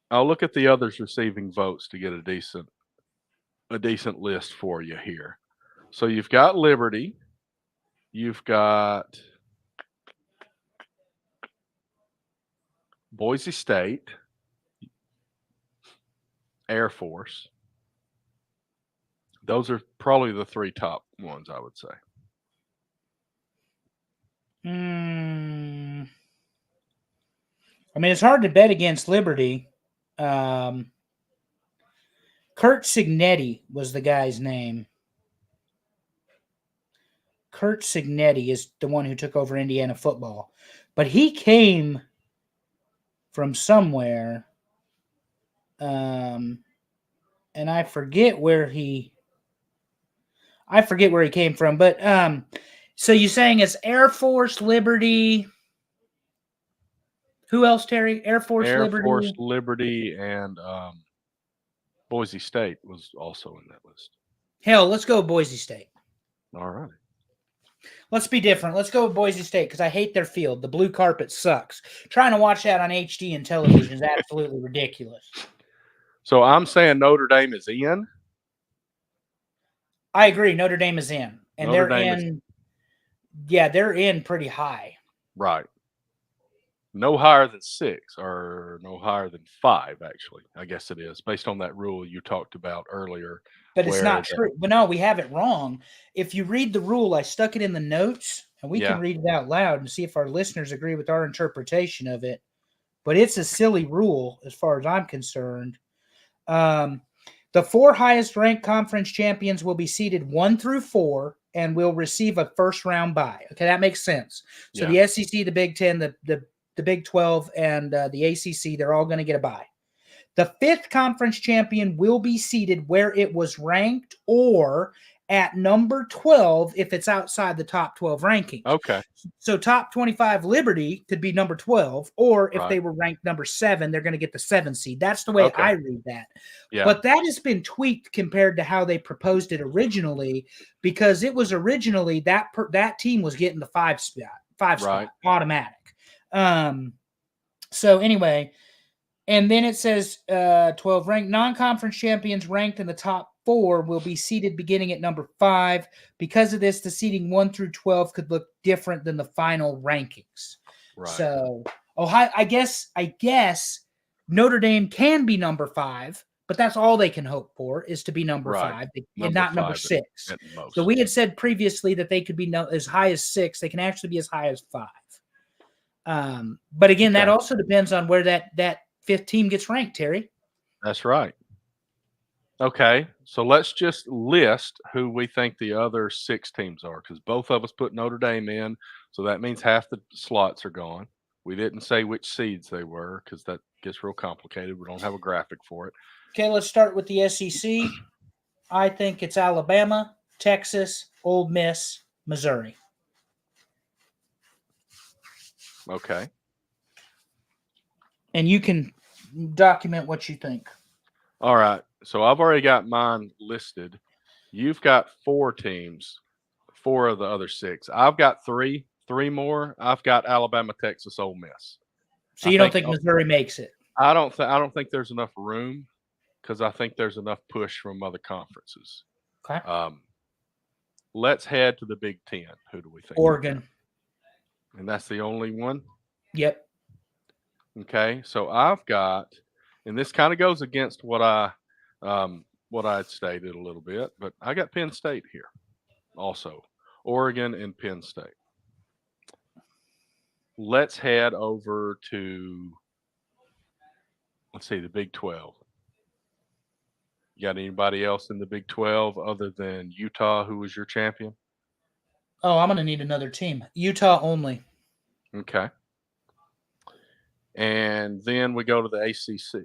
I'll look at the others receiving votes to get a decent list for you here. So you've got Liberty, you've got Boise State, Air Force. Those are probably the three top ones, I would say. I mean, it's hard to bet against Liberty. Kurt Cignetti was the guy's name. Kurt Cignetti is the one who took over Indiana football. But he came from somewhere. And I forget where he came from. But so you're saying it's Air Force, Liberty. Who else, Terry? Air Force, Liberty, and Boise State was also in that list. Hell, let's go Boise State. All right. Let's be different. Let's go with Boise State because I hate their field. The blue carpet sucks. Trying to watch that on HD and television is absolutely ridiculous. So I'm saying Notre Dame is in. I agree. Notre Dame is in. And they're in. Yeah, they're in pretty high. Right. No higher than 6 or no higher than 5, actually. I guess it is, based on that rule you talked about earlier. But it's not true. But no, we have it wrong. If you read the rule, I stuck it in the notes, and we can read it out loud and see if our listeners agree with our interpretation of it. But it's a silly rule as far as I'm concerned. The 4 highest ranked conference champions will be seeded 1 through 4 and will receive a first round bye. Okay, that makes sense. So the SEC, the Big 10, the Big 12, and the ACC, they're all going to get a bye. The 5th conference champion will be seeded where it was ranked or at number 12 if it's outside the top 12 rankings. Okay. So top 25 Liberty could be number 12, or if they were ranked number 7, they're going to get the 7 seed. That's the way I read that. Yeah. But that has been tweaked compared to how they proposed it originally, because it was originally that team was getting the 5 spot automatic. So anyway, and then it says 12 ranked non-conference champions ranked in the top 4 will be seeded beginning at number 5. Because of this, the seeding 1 through 12 could look different than the final rankings. Right. So Ohio, I guess Notre Dame can be number 5, but that's all they can hope for is to be number Right. 5 and Number not number 5 6. at most. So we had said previously that they could be as high as 6. They can actually be as high as 5. But again, that Okay. also depends on where that 5th team gets ranked, Terry. That's right. Okay, so let's just list who we think the other 6 teams are, because both of us put Notre Dame in, so that means half the slots are gone. We didn't say which seeds they were because that gets real complicated. We don't have a graphic for it. Okay, let's start with the SEC. I think it's Alabama, Texas, Ole Miss, Missouri. Okay. And you can document what you think. All right. So I've already got mine listed. You've got 4 teams, 4 of the other 6. I've got 3 more. I've got Alabama, Texas, Ole Miss. So you don't think Missouri makes it? I don't think there's enough room because I think there's enough push from other conferences. Okay. Let's head to the Big Ten. Who do we think? Oregon. And that's the only one? Yep. Okay. So I've got, and this kind of goes against what I had stated a little bit, but I got Penn State here also. Oregon and Penn State. Let's head over to, let's see, the Big 12. You got anybody else in the Big 12 other than Utah, who was your champion? Oh, I'm going to need another team. Utah only. Okay. And then we go to the ACC.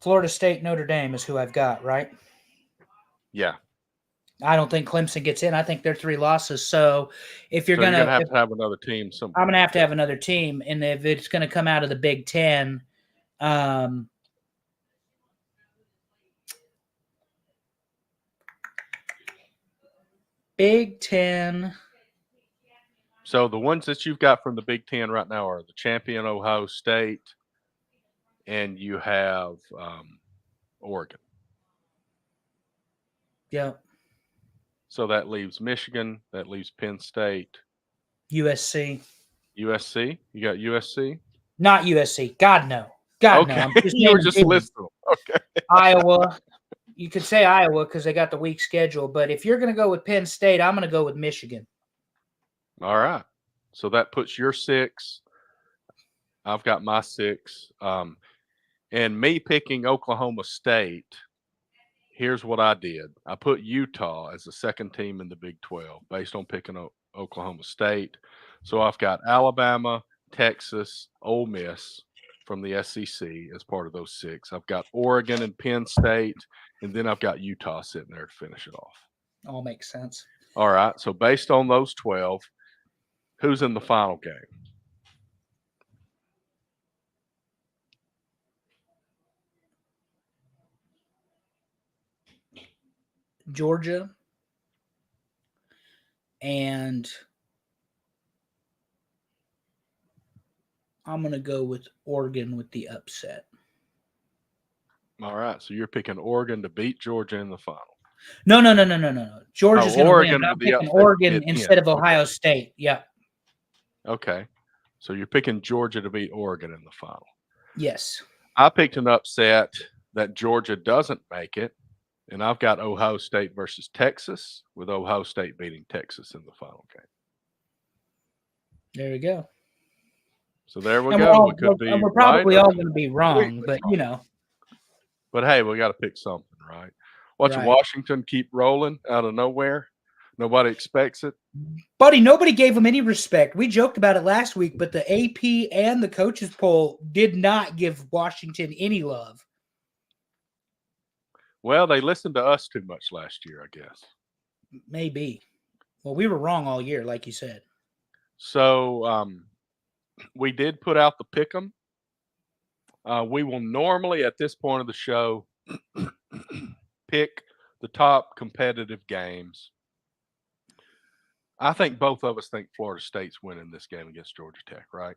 Florida State, Notre Dame is who I've got, right? Yeah. I don't think Clemson gets in. I think they're 3 losses. So if you're So going to have to have another team. I'm going to have another team. And if it's going to come out of the Big Ten, Big Ten. So the ones that you've got from the Big Ten right now are the champion Ohio State, and you have Oregon. Yeah. So that leaves Michigan. That leaves Penn State. USC. USC? You got USC? Not USC. God, no. God, okay. no. You were just listing them. Okay. Iowa. You could say Iowa because they got the weak schedule. But if you're going to go with Penn State, I'm going to go with Michigan. All right. So that puts your 6. I've got my 6. And me picking Oklahoma State, here's what I did. I put Utah as the 2nd team in the Big 12 based on picking Oklahoma State. So I've got Alabama, Texas, Ole Miss from the SEC as part of those 6. I've got Oregon and Penn State, and then I've got Utah sitting there to finish it off. All makes sense. All right. So based on those 12, who's in the final game? Georgia and I'm going to go with Oregon with the upset. All right. So you're picking Oregon to beat Georgia in the final. No. Georgia's going to win. I'm picking Oregon instead of Ohio State. Yeah. Okay. So you're picking Georgia to beat Oregon in the final. Yes. I picked an upset that Georgia doesn't make it, and I've got Ohio State versus Texas, with Ohio State beating Texas in the final game. There we go. So there we go. We're probably all going to be wrong, but you know. But hey, we got to pick something, right? Watch Washington keep rolling out of nowhere. Nobody expects it. Buddy, nobody gave them any respect. We joked about it last week, but the AP and the coaches poll did not give Washington any love. Well, they listened to us too much last year, I guess. Maybe. Well, we were wrong all year, like you said. So we did put out the pick'em. We will normally at this point of the show pick the top competitive games. I think both of us think Florida State's winning this game against Georgia Tech, right?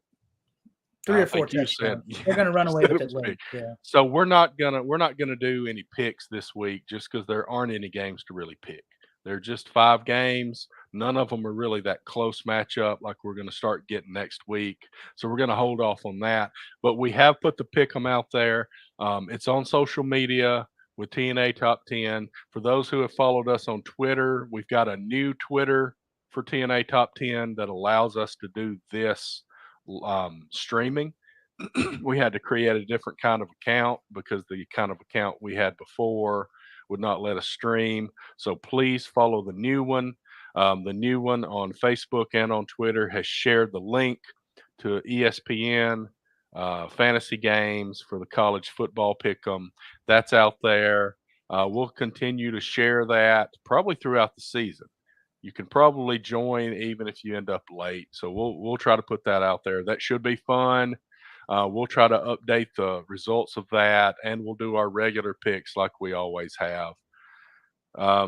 3 or 4 touchdowns. They're going to run away with it late. Yeah. So we're not gonna do any picks this week just because there aren't any games to really pick. They're just 5 games. None of them are really that close matchup like we're going to start getting next week. So we're going to hold off on that. But we have put the pick 'em out there. It's on social media with TNA Top 10. For those who have followed us on Twitter, we've got a new Twitter for TNA Top 10 that allows us to do this streaming. We had to create a different kind of account because the kind of account we had before would not let us stream. So please follow the new one. The new one on Facebook and on Twitter has shared the link to ESPN fantasy games for the college football pick'em. That's out there. We'll continue to share that probably throughout the season. You can probably join even if you end up late. So we'll try to put that out there. That should be fun. We'll try to update the results of that, and we'll do our regular picks like we always have. I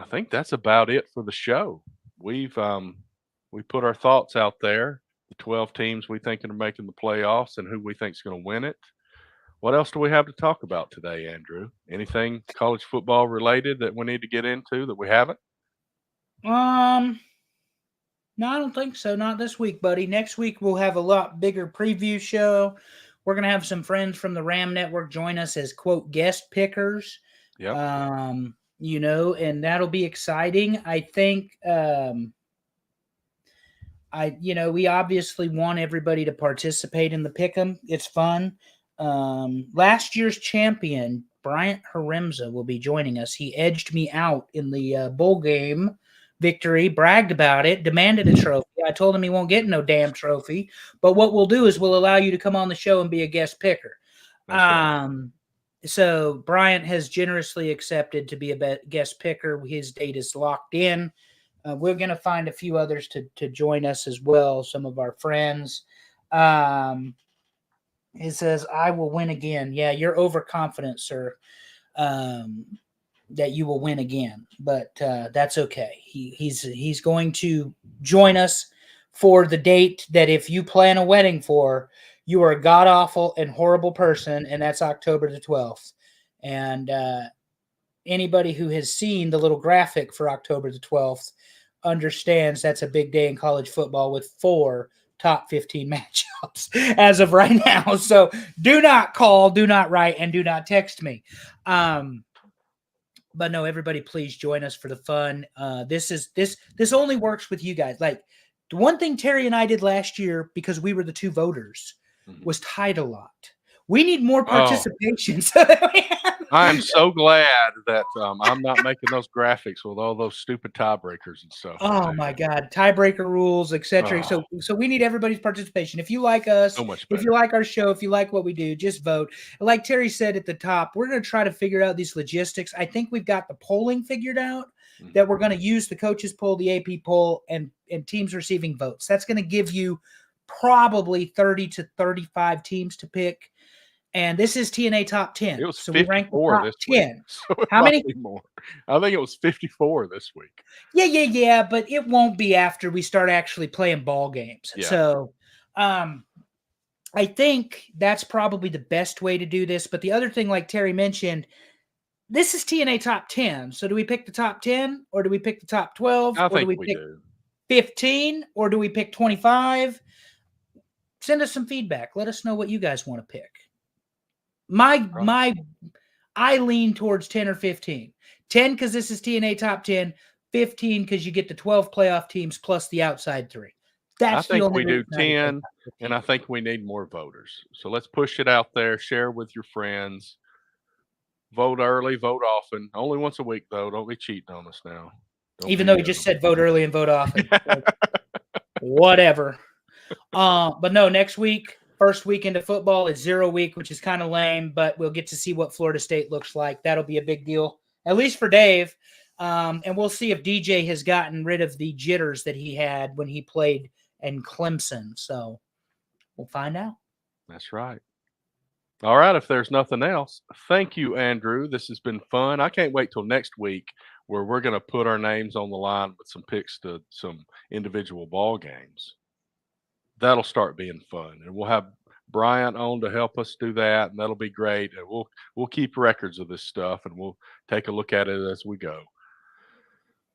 think that's about it for the show. We put our thoughts out there, the 12 teams we think are making the playoffs and who we think is going to win it. What else do we have to talk about today, Andrew? Anything college football related that we need to get into that we haven't? No, I don't think so. Not this week, buddy. Next week we'll have a lot bigger preview show. We're gonna have some friends from the Ram Network join us as quote guest pickers. Yep. And that'll be exciting. I think we obviously want everybody to participate in the pick'em. It's fun. Last year's champion, Bryant Haremza, will be joining us. He edged me out in the bowl game victory, bragged about it, demanded a trophy. I told him he won't get no damn trophy. But what we'll do is we'll allow you to come on the show and be a guest picker. Right. So Bryant has generously accepted to be a guest picker. His date is locked in. We're going to find a few others to join us as well, some of our friends. He says, I will win again. Yeah, you're overconfident, sir, that you will win again. But that's okay. He's going to join us for the date that if you plan a wedding for, you are a god-awful and horrible person, and that's October the 12th. And anybody who has seen the little graphic for October the 12th understands that's a big day in college football with 4 top 15 matchups as of right now. So do not call, do not write, and do not text me. But no, everybody, please join us for the fun. This only works with you guys. Like the one thing Terry and I did last year, because we were the 2 voters, was tied a lot. We need more participation. So that we I'm so glad that I'm not making those graphics with all those stupid tiebreakers and stuff. Oh my God, tiebreaker rules, etc. So we need everybody's participation. If you like us, if you like our show, if you like what we do, just vote. Like Terry said at the top, we're going to try to figure out these logistics. I think we've got the polling figured out. That we're going to use the coaches poll, the AP poll, and teams receiving votes. That's going to give you probably 30 to 35 teams to pick. And this is TNA Top 10. It was so 54 we ranked the top this 10. Week. So How many? More. I think it was 54 this week. Yeah. But it won't be after we start actually playing ball games. Yeah. So I think that's probably the best way to do this. But the other thing, like Terry mentioned, this is TNA Top 10. So do we pick the top 10 or do we pick the top 12? I or think do we pick do. 15 or do we pick 25? Send us some feedback. Let us know what you guys want to pick. I lean towards 10 or 15. 10 because this is TNA Top 10. 15 because you get the 12 playoff teams plus the outside 3. That's I think we do 10, and I think we need more voters. So let's push it out there. Share with your friends. Vote early, vote often. Only once a week, though. Don't be cheating on us now. Even though he just said vote early and vote often. Whatever. But no, next week, first weekend of football, it's 0 week, which is kind of lame, but we'll get to see what Florida State looks like. That'll be a big deal, at least for Dave. And we'll see if DJ has gotten rid of the jitters that he had when he played in Clemson. So we'll find out. That's right. All right. If there's nothing else, thank you, Andrew. This has been fun. I can't wait till next week where we're going to put our names on the line with some picks to some individual ball games. That'll start being fun. And we'll have Bryant on to help us do that, and that'll be great. And we'll keep records of this stuff, and we'll take a look at it as we go.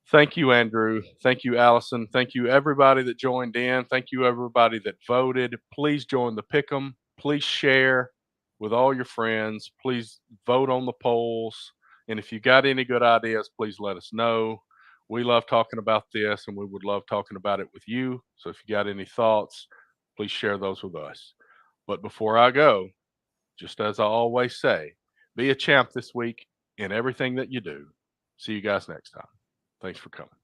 Thank you, Andrew. Thank you, Allison. Thank you, everybody that joined in. Thank you, everybody that voted. Please join the pick'em. Please share with all your friends. Please vote on the polls. And if you got any good ideas, please let us know. We love talking about this, and we would love talking about it with you. So if you got any thoughts, please share those with us. But before I go, just as I always say, be a champ this week in everything that you do. See you guys next time. Thanks for coming.